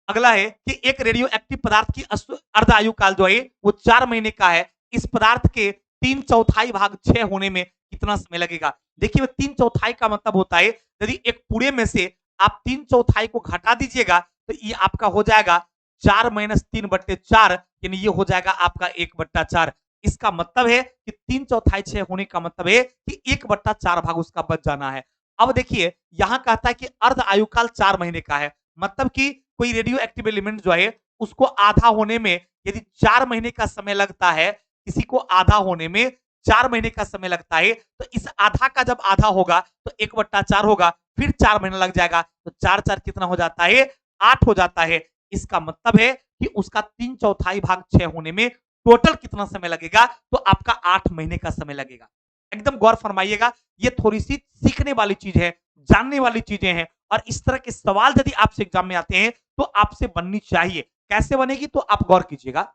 अगला है कि एक रेडियो एक्टिव पदार्थ की अर्ध आयु काल जो है वो 4 महीने का है। इस पदार्थ के 3/4 भाग क्षय होने में कितना समय लगेगा? देखिए 3/4 का मतलब होता है यदि एक पूरे में से आप 3/4 को घटा दीजिएगा तो ये आपका हो जाएगा 4 माइनस 3/4, यानी ये हो जाएगा आपका 1/4। इसका मतलब है कि 3/4 क्षय होने का मतलब है कि 1/4 भाग उसका बच जाना है। अब देखिए यहां कहता है कि अर्ध आयुकाल 4 महीने का है, मतलब कि कोई रेडियो एक्टिव एलिमेंट जो है उसको आधा होने में यदि 4 महीने का समय लगता है, किसी को आधा होने में 4 महीने का समय लगता है, तो इस आधा का जब आधा होगा तो 1/4 होगा, फिर 4 महीना लग जाएगा, तो 4/4 कितना हो जाता है? 8 हो जाता है। इसका मतलब है कि उसका 3/4 भाग क्षय होने में टोटल कितना समय लगेगा? तो आपका 8 महीने का समय लगेगा। एकदम गौर फरमाइएगा, ये थोड़ी सी सीखने वाली चीज है, जानने वाली चीजें हैं, और इस तरह के सवाल यदि आपसे एग्जाम में आते हैं तो आपसे बननी चाहिए। कैसे बनेगी? तो आप गौर कीजिएगा।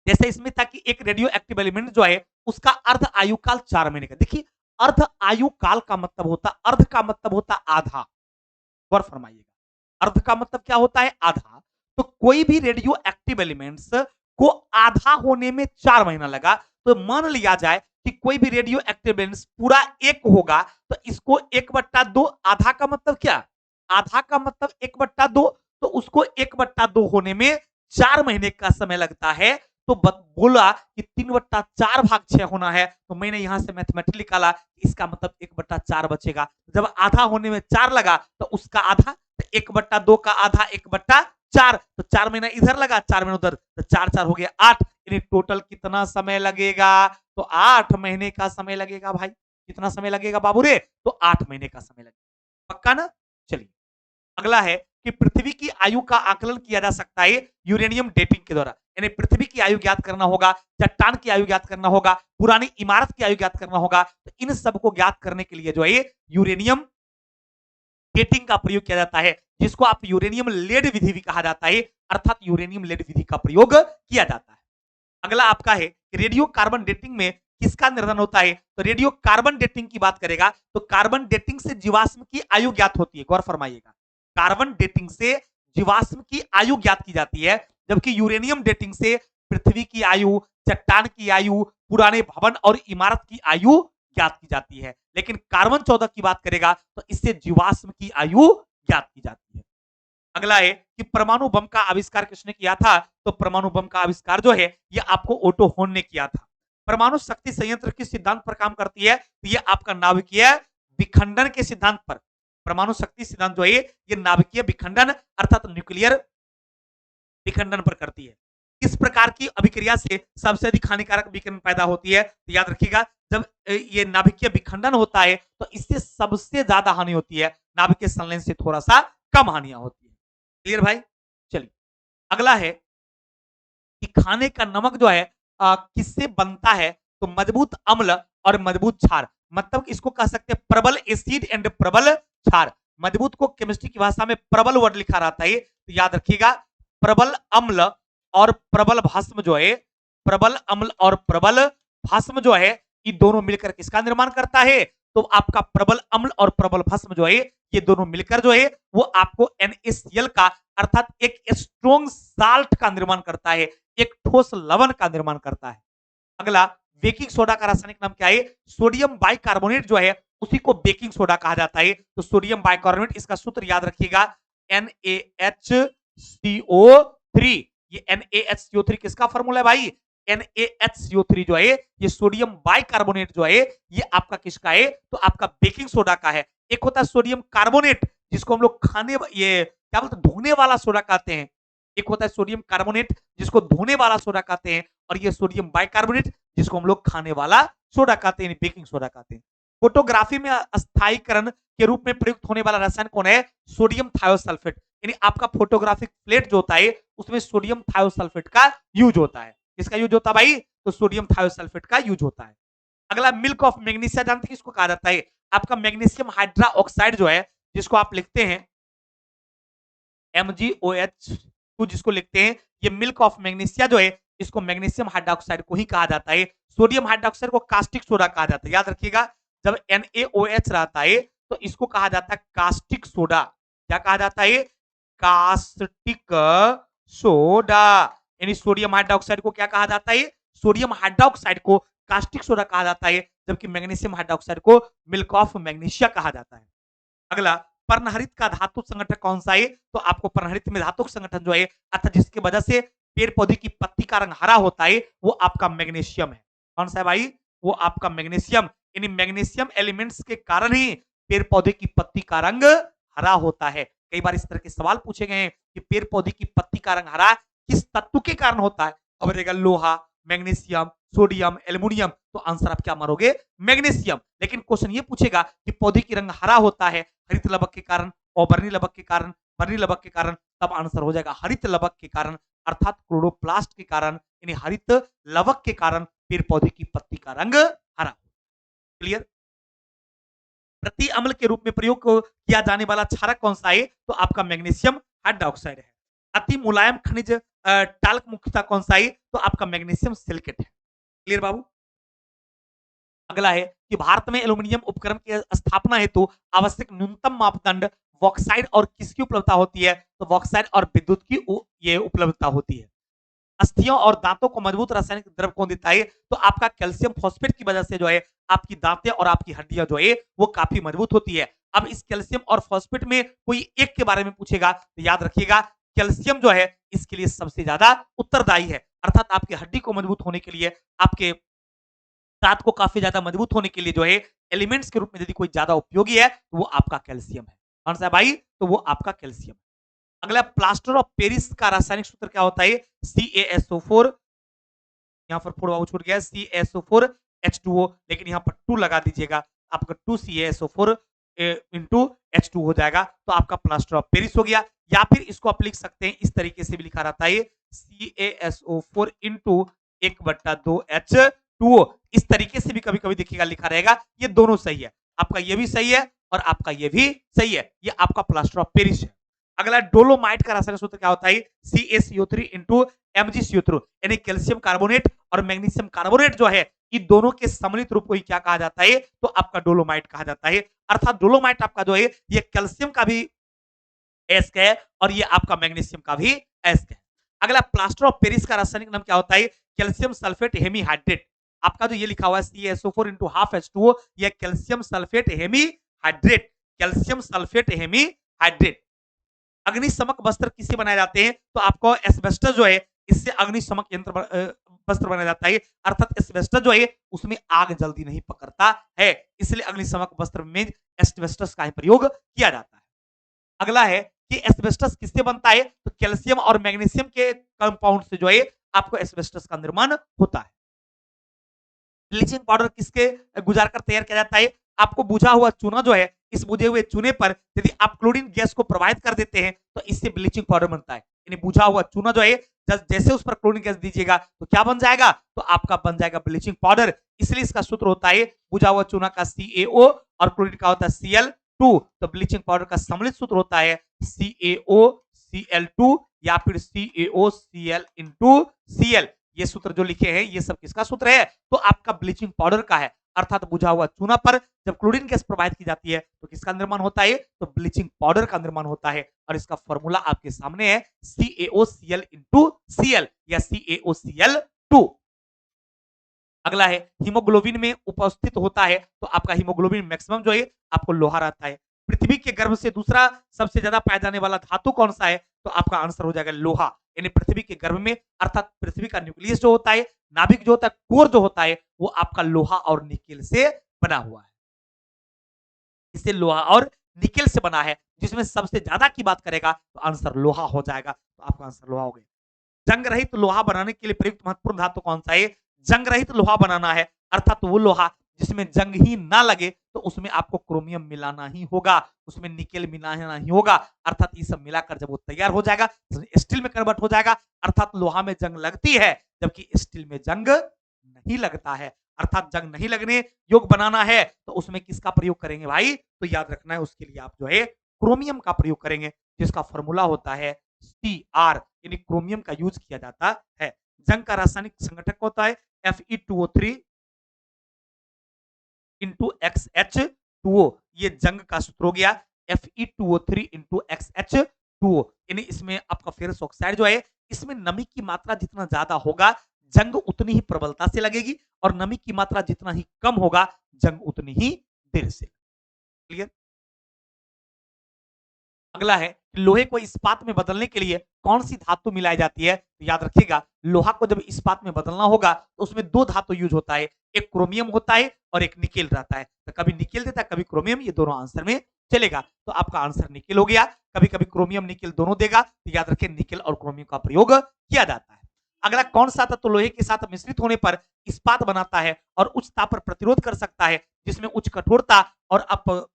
जैसे इसमें था कि एक रेडियो एक्टिव एलिमेंट जो है उसका अर्ध आयु काल 4 महीने का। देखिए अर्ध आयु काल का मतलब होता, अर्ध का मतलब होता आधा। गौर फरमाइएगा, अर्ध का मतलब क्या होता है? आधा। तो कोई भी रेडियो एक्टिव एलिमेंट्स को आधा होने में 4 महीना लगा, तो मान लिया जाए कि कोई भी रेडियो एक्टिव एलिमेंट्स पूरा 1 होगा तो इसको 1/2, आधा का मतलब क्या? आधा का मतलब 1/2, तो उसको 1/2 होने में 4 महीने का समय लगता है। तो बोला कि 3/4 भाग 6 होना है, तो मैंने यहां से मैथमेटिक निकाला, इसका मतलब 1/4 बचेगा। जब आधा होने में 4 लगा तो उसका आधा, तो 1/2 का आधा 1/4, तो 4 महीना इधर लगा, 4 महीना उधर, तो 4/4 हो गया 8। यानी टोटल कितना समय लगेगा? तो 8 महीने का समय लगेगा भाई। कितना समय लगेगा बाबू रे? तो 8 महीने का समय लगेगा। पक्का ना? चलिए अगला है कि पृथ्वी की आयु का आकलन किया जा सकता है यूरेनियम डेटिंग के द्वारा। यानी पृथ्वी की आयु ज्ञात करना होगा, चट्टान की आयु ज्ञात करना होगा, पुरानी इमारत की आयु ज्ञात करना होगा, तो इन सब को ज्ञात करने के लिए जो है यूरेनियम डेटिंग का प्रयोग किया जाता है, जिसको आप यूरेनियम लेड विधि भी कहा जाता है, अर्थात यूरेनियम लेड विधि का प्रयोग किया जाता है। अगला आपका है रेडियो कार्बन डेटिंग में किसका निर्धारण होता है? तो रेडियो कार्बन डेटिंग की बात करेगा तो कार्बन डेटिंग से जीवाश्म की आयु ज्ञात होती है। गौर फरमाइएगा, कार्बन डेटिंग से जीवाश्म की आयु ज्ञात की जाती है, जबकि यूरेनियम डेटिंग से पृथ्वी की आयु, चट्टान की आयु, पुराने भवन और इमारत की आयु ज्ञात की जाती है। लेकिन कार्बन 14 की बात करेगा तो इससे जीवाश्म की आयु ज्ञात की जाती है। अगला है कि परमाणु बम का आविष्कार किसने किया था? तो परमाणु बम का आविष्कार जो है ये आपको ओटो होन ने किया था। परमाणु शक्ति संयंत्र किस सिद्धांत पर काम करती है? तो ये आपका नाभिकीय विखंडन के सिद्धांत पर। परमाणु शक्ति सिद्धांत जो है ये नाभिकीय विखंडन अर्थात न्यूक्लियर विखंडन पर करती है। किस प्रकार की अभिक्रिया से सबसे अधिक हानिकारक विकिरण पैदा होती है? तो याद रखिएगा, जब ये नाभिकीय विखंडन होता है तो इससे सबसे ज्यादा हानि होती है, नाभिकीय संलयन से थोड़ा सा कम हानियां होती है। क्लियर भाई? चलिए अगला है कि खाने का नमक जो है किससे बनता है? तो मजबूत अम्ल और मजबूत क्षार, मतलब इसको कह सकते हैं प्रबल एसिड एंड प्रबल क्षार। मजबूत को केमिस्ट्री की भाषा में प्रबल वर्ड लिखा रहता है, तो याद रखिएगा प्रबल अम्ल और प्रबल भस्म जो है, प्रबल अम्ल और प्रबल भस्म जो है, ये दोनों मिलकर किसका निर्माण करता है? तो आपका प्रबल अम्ल और प्रबल भस्म जो है ये दोनों मिलकर जो है वो आपको NaCl का अर्थात एक स्ट्रॉन्ग साल्ट का निर्माण करता है, एक ठोस लवण का निर्माण करता है। अगला, बेकिंग सोडा का रासायनिक नाम क्या है? सोडियम बाइकार्बोनेट जो है उसी को बेकिंग सोडा कहा जाता है। तो सोडियम बाइकार्बोनेट, इसका सूत्र याद रखिएगा NaHCO3। ये NaHCO3 किसका फॉर्मूला है भाई? NaHCO3 जो है ये सोडियम बाइकार्बोनेट जो है ये आपका किसका है? तो आपका बेकिंग सोडा का है। एक होता है सोडियम कार्बोनेट जिसको हम लोग खाने, ये क्या बोलते हैं, धोने वाला सोडा कहते हैं। एक होता है सोडियम कार्बोनेट जिसको धोने वाला सोडा कहते हैं, और ये सोडियम बाइकार्बोनेट जिसको हम लोग खाने वाला सोडा कहते हैं, बेकिंग सोडा कहते हैं। फोटोग्राफी में अस्थायीकरण के रूप में प्रयुक्त होने वाला रसायन कौन है? Sodium thiosulphate. यानी आपका फोटोग्राफिक प्लेट जो होता है उसमें सोडियम थायोसल्फेट का यूज होता है। किसका यूज होता है भाई? तो सोडियम थायोसल्फेट का यूज होता है। अगला मिल्क ऑफ मैग्नीशिया, जानते हैं किसको कहा जाता है? आपका मैग्नीशियम हाइड्रा ऑक्साइड जो है जिसको आप लिखते हैं MgOH2 जिसको लिखते हैं, ये मिल्क ऑफ मैग्नीशिया जो है इसको मैग्नीशियम हाइड्रोक्साइड को ही कहा जाता है। सोडियम हाइड्रोक्साइड को कास्टिक सोडा कहा जाता है। याद रखिएगा, जब NaOH रहता है तो इसको कहा जाता है कास्टिक सोडा। क्या कहा जाता है? Caustic soda. यानी सोडियम हाइड्रोक्साइड को क्या कहा जाता है? सोडियम हाइड्रोक्साइड को कास्टिक सोडा कहा जाता है, जबकि मैग्नीशियम हाइड्रोक्साइड को मिल्क ऑफ मैग्नीशिया कहा जाता है। अगला, पर्णहरित का धातु संगठन कौन सा है? तो आपको पर्णहरित में धातु संगठन जो है अर्थात जिसकी वजह से पेड़ पौधे की पत्ती का रंग हरा होता है वो आपका मैग्नीशियम है। कौन सा है भाई? वो आपका मैग्नीशियम। यानी मैग्नीशियम एलिमेंट्स के कारण ही पेड़ पौधे की पत्ती का रंग हरा होता है। कई बार इस तरह के सवाल पूछे गए हैं कि पेड़ पौधे की पत्ती का रंग हरा किस तत्व के कारण होता है? अब रहेगा लोहा, मैग्नीशियम, सोडियम, एल्यूमिनियम। तो आंसर आप क्या मारोगे? मैग्नीशियम। लेकिन क्वेश्चन ये पूछेगा कि पौधे की रंग हरा होता है हरित लवक के कारण और बर्नी लवक के कारण, बर्नी लवक के कारण, तब आंसर हो जाएगा हरित लवक के कारण, अर्थात क्लोरोप्लास्ट के कारण, यानी हरित लवक के कारण पेड़ पौधे की पत्ती का रंग हरा। क्लियर? प्रति अम्ल के रूप में प्रयोग किया जाने वाला क्षारक कौन सा है? तो आपका मैग्नीशियम हाइड्रोक्साइड है। अति मुलायम खनिज टाल्क मुख्यतः कौन सा है? तो आपका मैग्नीशियम सिलिकेट है। क्लियर बाबू? अगला है कि भारत में एल्यूमिनियम उपकरण की स्थापना हेतु आवश्यक न्यूनतम मापदंड बॉक्साइड और किसकी उपलब्धता होती है? तो बॉक्साइड और विद्युत की ये उपलब्धता होती है। अस्थियों और दांतों को मजबूत रासायनिक द्रव्य कौन देता है? तो आपका कैल्शियम फॉस्फेट की वजह से जो है आपकी दांतें और आपकी हड्डियां जो है वो काफी मजबूत होती है। अब इस कैल्शियम और फॉस्फेट में कोई एक के बारे में पूछेगा तो याद रखिएगा कैल्शियम जो है इसके लिए सबसे ज्यादा उत्तरदायी है, अर्थात आपकी हड्डी को मजबूत होने के लिए, आपके दांत को काफी ज्यादा मजबूत होने के लिए जो है एलिमेंट्स के रूप में यदि कोई ज्यादा उपयोगी है तो वो आपका कैल्शियम है। कौन सा है भाई? तो वो आपका कैल्शियम। अगला, प्लास्टर ऑफ पेरिस का रासायनिक सूत्र क्या होता है? CaSO4, यहाँ पर फोर छूट गया, CaSO4H2O, लेकिन यहाँ पर 2 लगा दीजिएगा, आपका 2CaSO4 इंटू H2 हो जाएगा, तो आपका प्लास्टर ऑफ पेरिस हो गया। या फिर इसको आप लिख सकते हैं इस तरीके से भी लिखा रहता है CaSO4 इंटू 1/2H2O। इस तरीके से भी कभी कभी देखिएगा लिखा रहेगा, ये दोनों सही है, आपका ये भी सही है और आपका ये भी सही है, ये आपका प्लास्टर ऑफ पेरिस है। अगला, डोलोमाइट का रासायनिक सूत्र क्या होता है? CaCO3 इंटू MgCO3, यानी कैल्शियम कार्बोनेट और मैग्नीशियम कार्बोनेट जो है इन दोनों के सम्मिलित रूप को ही क्या कहा जाता है? तो आपका डोलोमाइट कहा जाता है। अर्थात डोलोमाइट आपका जो है ये कैल्शियम का भी एस्क है और ये आपका मैग्नीशियम का भी एस्क है। अगला, प्लास्टर ऑफ पेरिस का रासायनिक नाम क्या होता है? Calcium sulphate hemihydrate. आपका जो ये लिखा हुआ है CaSO4 इंटू हाफ H2O, ये calcium sulphate hemihydrate, calcium sulphate hemihydrate. अग्निशमक वस्त्र किससे बनाए जाते हैं? तो आपको एस्बेस्टस जो है इससे अग्निशमक यंत्र वस्त्र बनाया जाता है, अर्थात एस्बेस्टस जो है उसमें आग जल्दी नहीं पकड़ता है, इसलिए अग्निशमक वस्त्र में एस्बेस्टस का प्रयोग किया जाता है। अगला है कि एस्बेस्टस किससे बनता है? तो कैल्शियम और मैग्नीशियम के कंपाउंड से जो है आपको एस्बेस्टस का निर्माण होता है। ब्लीचिंग पाउडर किसके गुजार कर तैयार किया जाता है? आपको बुझा हुआ चूना जो है, इस बुझे हुए चूने पर यदि आप क्लोरीन गैस को प्रवाहित कर देते हैं तो इससे ब्लीचिंग पाउडर बनता है। यानी बुझा हुआ चूना जो है जैसे उस पर क्लोरीन गैस दीजिएगा तो क्या बन जाएगा? तो आपका बन जाएगा ब्लीचिंग पाउडर। इसलिए इसका सूत्र होता है बुझा हुआ चूना का CaO और क्लोरीन का होता है Cl2। तो ब्लीचिंग पाउडर का सम्मिलित सूत्र होता है CaOCl2 या फिर CaOCl इंटू Cl। ये सूत्र जो लिखे हैं ये सब किसका सूत्र है? तो आपका ब्लीचिंग पाउडर का है, अर्थात बुझा हुआ चूना पर जब क्लोरीन गैस प्रवाहित की जाती है तो किसका निर्माण होता है? तो ब्लीचिंग पाउडर का निर्माण होता है और इसका फॉर्मूला आपके सामने है CaOCl इंटू Cl या CaOCl2। अगला है हीमोग्लोबिन में उपस्थित होता है, तो आपका हीमोग्लोबिन मैक्सिमम जो है आपको लोहा रहता है। पृथ्वी के गर्भ से दूसरा सबसे ज्यादा पाया जाने वाला धातु कौन सा है, तो आपका आंसर हो जाएगा लोहा। यानी पृथ्वी के गर्भ में अर्थात पृथ्वी का न्यूक्लियस जो होता है, नाभिक जो होता है, कोर जो होता है, वो आपका लोहा और निकेल से बना हुआ है। इसे लोहा और निकेल से बना है, जिसमें सबसे ज्यादा की बात करेगा तो आंसर लोहा हो जाएगा। तो आपका आंसर लोहा हो गया। जंग रहित लोहा बनाने के लिए प्रयुक्त महत्वपूर्ण धातु कौन सा है? जंग रहित लोहा बनाना है, अर्थात वो लोहा जिसमें जंग ही ना लगे, तो उसमें आपको क्रोमियम मिलाना ही होगा, उसमें निकेल मिलाना ही होगा। अर्थात ये सब मिलाकर जब वो तैयार हो जाएगा, स्टील में कन्वर्ट हो जाएगा। अर्थात लोहा में जंग लगती है, जबकि स्टील में जंग नहीं लगता है। अर्थात जंग नहीं लगने योग बनाना है, तो उसमें किसका प्रयोग करेंगे भाई? तो याद रखना है, उसके लिए आप जो है क्रोमियम का प्रयोग करेंगे, जिसका फॉर्मूला होता है Cr, यानी क्रोमियम का यूज किया जाता है। जंग का रासायनिक संगठक होता है Fe2O3 इंटू XH2O। ये जंग का सूत्र हो गया Fe2O3 इंटू XH2O। यानी इसमें आपका फेरस ऑक्साइड जो है, इसमें नमी की मात्रा जितना ज्यादा होगा, जंग उतनी ही प्रबलता से लगेगी, और नमी की मात्रा जितना ही कम होगा, जंग उतनी ही देर से। क्लियर? अगला है लोहे को इस्पात में बदलने के लिए कौन सी धातु मिलाई जाती है? तो याद रखिएगा, लोहा को जब इस्पात में बदलना होगा, तो उसमें दो धातु यूज होता है, एक क्रोमियम होता है और एक निकेल रहता है। तो कभी निकेल देता है, कभी क्रोमियम, ये दोनों आंसर में चलेगा। तो आपका आंसर निकेल हो गया। कभी कभी क्रोमियम निकेल दोनों देगा, तो याद रखिए निकेल और क्रोमियम का प्रयोग किया जाता है। अगला कौन सा तत्व लोहे के साथ मिश्रित होने पर इस्पात बनाता है और उच्च ताप पर प्रतिरोध कर सकता है, जिसमें उच्च कठोरता और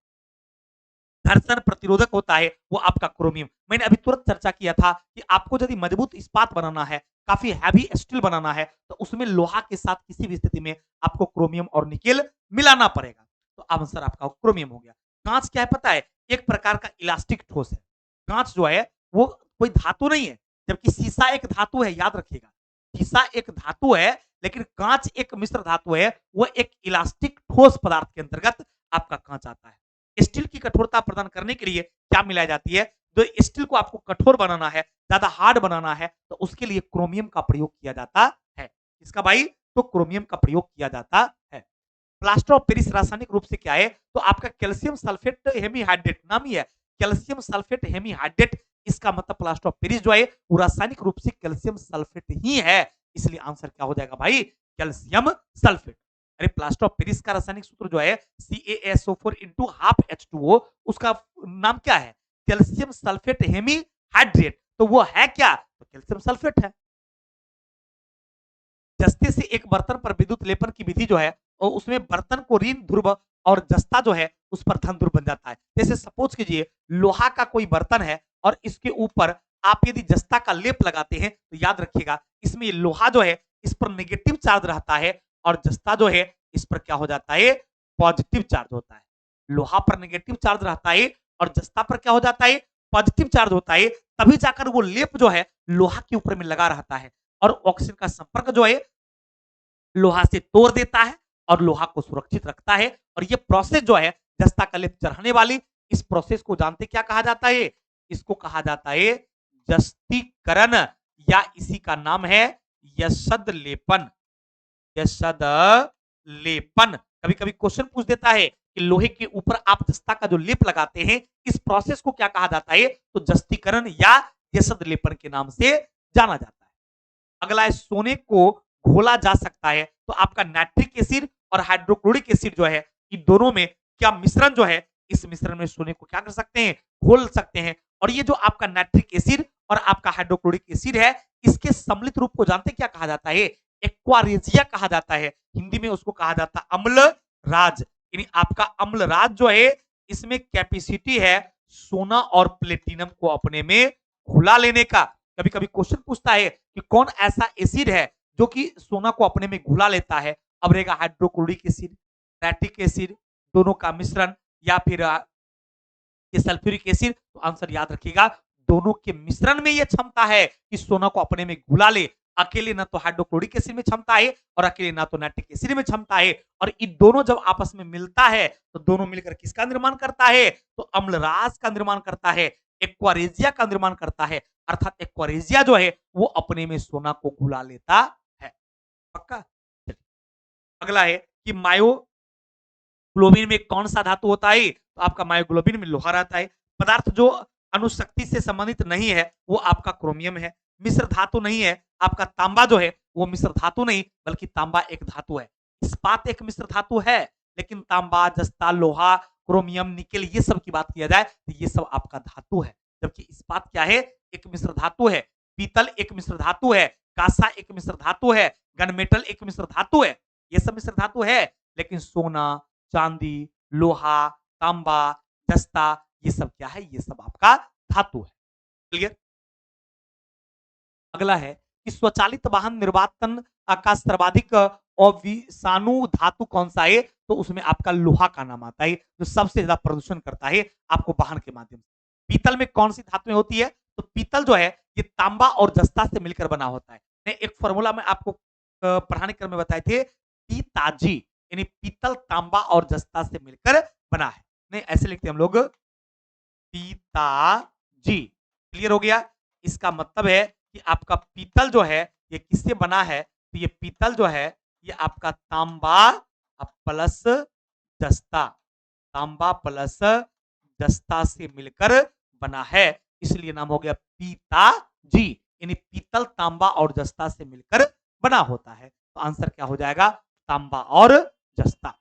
घर्षण प्रतिरोधक होता है, वो आपका क्रोमियम। मैंने अभी तुरंत चर्चा किया था कि आपको यदि मजबूत इस्पात बनाना है, काफी हैवी स्टील बनाना है, तो उसमें लोहा के साथ किसी भी स्थिति में आपको क्रोमियम और निकेल मिलाना पड़ेगा। तो आंसर आपका क्रोमियम हो गया। कांच क्या है पता है? एक प्रकार का इलास्टिक ठोस है। कांच जो है वो कोई धातु नहीं है, जबकि शीशा एक धातु है। याद रखिएगा, शीशा एक धातु है, लेकिन कांच एक मिश्र धातु है। वो एक इलास्टिक ठोस पदार्थ के अंतर्गत आपका कांच आता है। स्टील की कठोरता प्रदान करने के लिए क्या मिलाई जाती है? तो स्टील को आपको कठोर बनाना है, ज्यादा हार्ड बनाना है, तो उसके लिए क्रोमियम का प्रयोग किया जाता है। इसका भाई, तो क्रोमियम का प्रयोग किया जाता है। प्लास्टर ऑफ पेरिस रासायनिक रूप से क्या है? तो आपका कैल्शियम सल्फेट हेमीहाइड्रेट नाम ही है, कैल्शियम सल्फेट हेमीहाइड्रेट। इसका मतलब प्लास्टर ऑफ पेरिस जो है वो रासायनिक रूप से कैल्शियम सल्फेट ही है, इसलिए आंसर क्या हो जाएगा भाई? Calcium sulphate. अरे प्लास्टर ऑफ पेरिस का रासायनिक सूत्र जो है CaSO4 इंटू हाफ H2O, उसका नाम क्या है? Calcium sulphate hemihydrate. तो वो है क्या? तो कैल्शियम सल्फेट है। जस्ते से एक बर्तन पर विद्युत लेपन की विधि जो है, और उसमें बर्तन को ऋण ध्रुव और जस्ता जो है उस पर धन ध्रुव बन जाता है। जैसे सपोज कीजिए लोहा का कोई बर्तन है, और इसके ऊपर आप यदि जस्ता का लेप लगाते हैं, तो याद रखिएगा इसमें लोहा जो है इस पर नेगेटिव चार्ज रहता है, और जस्ता जो है इस पर क्या हो जाता है? पॉजिटिव चार्ज होता है। लोहा पर नेगेटिव चार्ज रहता है, और जस्ता पर क्या हो जाता है? पॉजिटिव चार्ज होता है। तभी जाकर वो लेप जो है लोहा के ऊपर में लगा रहता है, और ऑक्सीजन का संपर्क जो है लोहा से तोड़ देता है, और लोहा को सुरक्षित रखता है। और ये प्रोसेस जो है जस्ता का लेप चढ़ाने वाली, इस प्रोसेस को जानते क्या कहा जाता है? इसको कहा जाता है जस्तीकरण, या इसी का नाम है यशद लेपन। यशद लेपन। कभी कभी क्वेश्चन पूछ देता है कि लोहे के ऊपर आप जस्ता का जो लेप लगाते हैं, इस प्रोसेस को क्या कहा जाता है? तो जस्तीकरण या यशद लेपन के नाम से जाना जाता है। अगला है सोने को घोला जा सकता है, तो आपका नाइट्रिक एसिड और हाइड्रोक्लोरिक एसिड जो है, इन दोनों में क्या मिश्रण जो है, इस मिश्रण में सोने को क्या कर सकते हैं? घोल सकते हैं। और ये जो आपका नाइट्रिक एसिड और आपका हाइड्रोक्लोरिक एसिड है, इसके सम्मिलित रूप को जानते क्या कहा जाता है? एक्वारेजिया कहा जाता है। हिंदी में उसको कहा जाता है अम्ल राज। यानी आपका अम्ल राज जो है, इसमें कैपेसिटी है सोना और प्लेटिनम को अपने में घुला लेने का। कभी कभी क्वेश्चन पूछता है कि कौन ऐसा एसिड है जो कि सोना को अपने में घुला लेता है? अब रहेगा हाइड्रोक्लोरिक एसिड, लैक्टिक एसिड, दोनों का मिश्रण, या फिर ये सल्फ्यूरिक एसिड। तो आंसर याद रखिएगा, दोनों के मिश्रण में यह क्षमता है कि सोना को अपने में घुला ले। अकेले ना तो हाइड्रोक्लोरिक एसिड में क्षमता है, और अकेले ना तो नाइट्रिक एसिड में क्षमता है। और इन दोनों जब आपस में मिलता है, तो दोनों मिलकर किसका निर्माण करता है? तो अम्लराज का निर्माण करता है, एक्वारेजिया का निर्माण करता है। अर्थात एक्वारेजिया जो है वो अपने में सोना को घुला लेता है। पक्का? अगला है कि मायोग्लोबिन में कौन सा धातु होता है? तो आपका मायोग्लोबिन में लोहा रहता है। पदार्थ जो अणुशक्ति से संबंधित नहीं है वो आपका क्रोमियम है। मिश्र धातु नहीं है आपका तांबा जो है वो मिश्र धातु नहीं बल्कि तांबा एक धातु है। इस्पात एक मिश्र धातु है लेकिन तांबा, जस्ता, लोहा, क्रोमियम, निकेल ये सब की बात किया जाए तो ये सब आपका धातु है। जबकि इस्पात क्या है? एक मिश्र धातु है। पीतल एक मिश्र धातु है। कांसा एक मिश्र धातु है। गनमेटल एक मिश्र धातु है। ये सब मिश्र धातु है लेकिन सोना, चांदी, लोहा, तांबा, जस्ता ये सब क्या है? ये सब आपका धातु है। क्लियर? अगला है कि स्वचालित वाहन निर्वातन का सर्वाधिक अविषाणु धातु कौन सा है? तो उसमें आपका लोहा का नाम आता है जो सबसे ज्यादा प्रदूषण करता है आपको वाहन के माध्यम से। पीतल में कौन सी धातुएं होती है? तो पीतल जो है ये तांबा और जस्ता से मिलकर बना होता है। एक फॉर्मूला में आपको पढ़ाने क्रम में बताए थे, पीताजी यानी पीतल, तांबा और जस्ता से मिलकर बना है। नहीं ऐसे लिखते हम लोग पिताजी। क्लियर हो गया? इसका मतलब है कि आपका पीतल जो है ये किससे बना है? तो ये पीतल जो है ये आपका तांबा प्लस जस्ता, तांबा प्लस जस्ता से मिलकर बना है, इसलिए नाम हो गया पिताजी। यानी पीतल, तांबा और जस्ता से मिलकर बना होता है। तो आंसर क्या हो जाएगा? तांबा और जस्ता।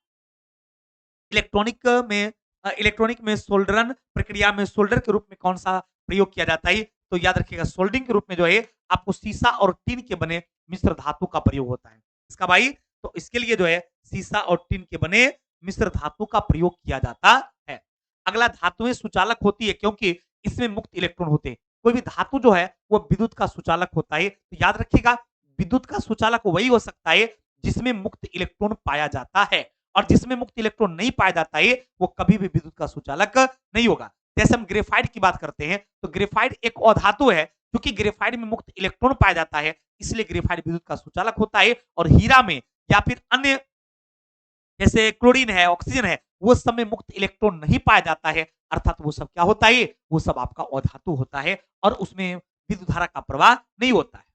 इलेक्ट्रॉनिक में सोल्डरन प्रक्रिया में सोल्डर के रूप में कौन सा प्रयोग किया जाता है? तो याद रखिएगा सोल्डिंग के रूप में जो है आपको सीसा और टीन के बने मिश्र धातु का प्रयोग होता है। इसका भाई तो इसके लिए जो है सीसा और टीन के बने मिश्र धातु का प्रयोग किया जाता है। अगला, धातुएं सुचालक होती है क्योंकि इसमें मुक्त इलेक्ट्रॉन होते हैं। कोई भी धातु जो है वो विद्युत का सुचालक होता है। तो याद रखिएगा विद्युत का सुचालक वही हो सकता है जिसमें मुक्त इलेक्ट्रॉन पाया जाता है, और जिसमें मुक्त इलेक्ट्रॉन नहीं पाया जाता है वो कभी भी विद्युत का सुचालक नहीं होगा। जैसे हम ग्रेफाइट की बात करते हैं तो ग्रेफाइट एक अधातु है, क्योंकि ग्रेफाइट में मुक्त इलेक्ट्रॉन पाया जाता है इसलिए ग्रेफाइट विद्युत का सुचालक होता है। और हीरा में या फिर अन्य जैसे क्लोरीन है, ऑक्सीजन है, वो सब में मुक्त इलेक्ट्रॉन नहीं पाया जाता है, अर्थात वो सब क्या होता है? वो सब आपका अधातु होता है और उसमें विद्युत धारा का प्रवाह नहीं होता है।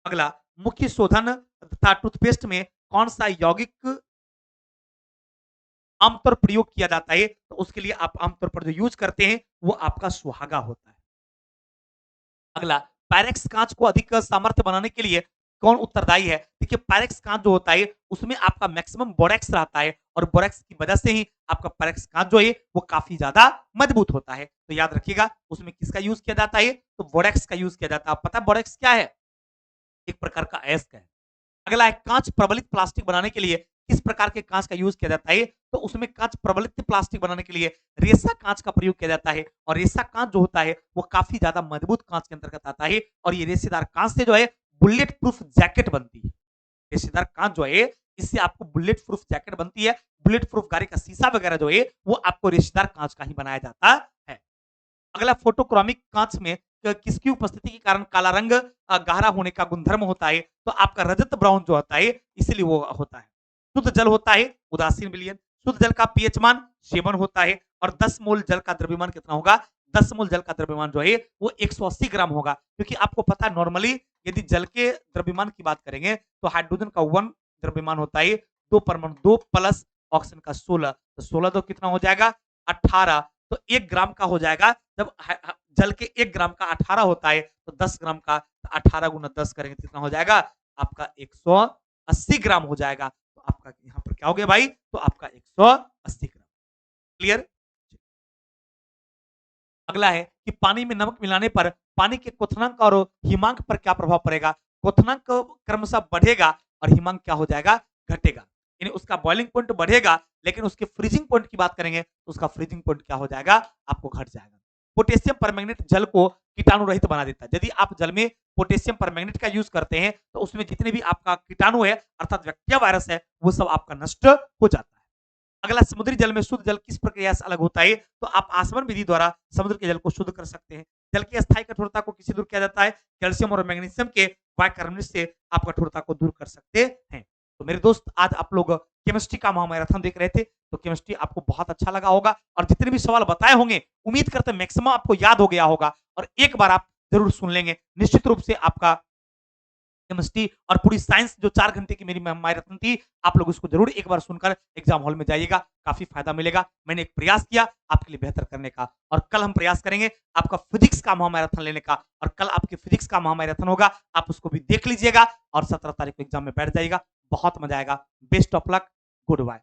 अगला, मुख्य शोधन तथा टूथपेस्ट में कौन सा यौगिक आमतौर प्रयोग किया जाता है? तो उसके लिए आप आमतौर पर जो यूज करते हैं वो आपका सुहागा होता है। अगला, पायरेक्स कांच को अधिक सामर्थ्य बनाने के लिए कौन उत्तरदायी है? देखिए पायरेक्स कांच जो होता है उसमें आपका मैक्सिमम बोरेक्स रहता है और बोरेक्स की वजह से ही आपका पायरेक्स कांच जो है वो काफी ज्यादा मजबूत होता है। तो याद रखिएगा उसमें किसका यूज किया जाता है? तो बोरेक्स का यूज किया जाता है। पता है बोरेक्स क्या है? एक प्रकार का अयस्क है। अगला है, कांच प्रबलित प्लास्टिक बनाने के लिए किस प्रकार के कांच का यूज किया जाता है? तो उसमें कांच प्रबलित प्लास्टिक बनाने के लिए रेसा कांच का प्रयोग किया जाता है, और रेसा कांच जो होता है वो काफी ज्यादा मजबूत कांच के अंतर्गत आता है, और ये रेसेदार कांच से जो है बुलेट प्रूफ जैकेट बनती है। रेसेदार कांच जो है इससे आपको बुलेट प्रूफ जैकेट बनती है। बुलेट प्रूफ गाड़ी का शीशा वगैरह जो है वो आपको रेसेदार कांच का ही बनाया जाता है। अगला, फोटोक्रोमिक कांच में किसकी उपस्थिति के कारण काला रंग गहरा होने का गुणधर्म होता है? तो आपका रजत ब्राउन जो होता है इसलिए वो होता है। शुद्ध जल होता है उदासीन विलयन। शुद्ध जल का पीएच मान 7 होता है, और 10 मोल जल का द्रव्यमान कितना होगा? 10 मोल जल का द्रव्यमान जो है वो 180 ग्राम होगा, क्योंकि आपको पता है नॉर्मली यदि जल के द्रव्यमान की बात करेंगे तो हाइड्रोजन का 1 द्रव्यमान होता है, 2 परमाणु 2 प्लस ऑक्सीजन का 16, तो 16 तो कितना हो जाएगा? 18। तो 1 ग्राम का हो जाएगा। जब जल के 1 ग्राम का 18 होता है तो 10 ग्राम का 18 गुना 10 करेंगे तो कितना हो जाएगा? आपका 180 ग्राम हो जाएगा। तो आपका यहाँ पर क्या हो गया भाई? तो आपका 180 ग्राम। क्लियर? अगला है कि पानी में नमक मिलाने पर पानी के क्वथनांक और हिमांक पर क्या प्रभाव पड़ेगा? क्वथनांक क्रमशः बढ़ेगा और हिमांक क्या हो जाएगा? घटेगा। यानी उसका बॉइलिंग पॉइंट बढ़ेगा, लेकिन उसके फ्रीजिंग पॉइंट की बात करेंगे तो उसका फ्रीजिंग पॉइंट क्या हो जाएगा? आपको घट जाएगा। पोटेशियम परमैंगनेट जल को कीटाणु रहित बना देता है। यदि आप जल में पोटेशियम परमैंगनेट का यूज करते हैं तो उसमें जितने भी आपका कीटाणु है अर्थात बैक्टीरिया वायरस है वो सब आपका नष्ट हो जाता है। अगला, समुद्री जल में शुद्ध जल किस प्रक्रिया से अलग होता है? तो आप आसवन विधि द्वारा समुद्र के जल को शुद्ध कर सकते हैं। जल की अस्थायी कठोरता को किसी दूर किया जाता है? कैल्शियम और मैग्नीशियम के बाइकार्बोनेट से आप कठोरता को दूर कर सकते हैं। तो मेरे दोस्त आज आप लोग केमिस्ट्री का महामैराथन देख रहे थे, तो केमिस्ट्री आपको बहुत अच्छा लगा होगा और जितने भी सवाल बताए होंगे उम्मीद करते हैं मैक्सिमम आपको याद हो गया होगा, और एक बार आप जरूर सुन लेंगे, निश्चित रूप से आपका केमिस्ट्री और पूरी साइंस जो 4 घंटे की मेरी मैराथन थी, आप लोग उसको ज़रूर एक बार सुनकर एग्ज़ाम हॉल में जाइएगा, काफ़ी फ़ायदा मिलेगा। मैंने एक प्रयास किया आपके लिए बेहतर करने का और कल हम प्रयास करेंगे आपका फिज़िक्स का महामैराथन लेने का और कल आपके फिज़िक्स का महामैराथन होगा, आप उसको भी देख लीजिएगा और 17 तारीख को एग्ज़ाम में बैठ जाइएगा, बहुत मज़ा आएगा। Best of luck, good bye.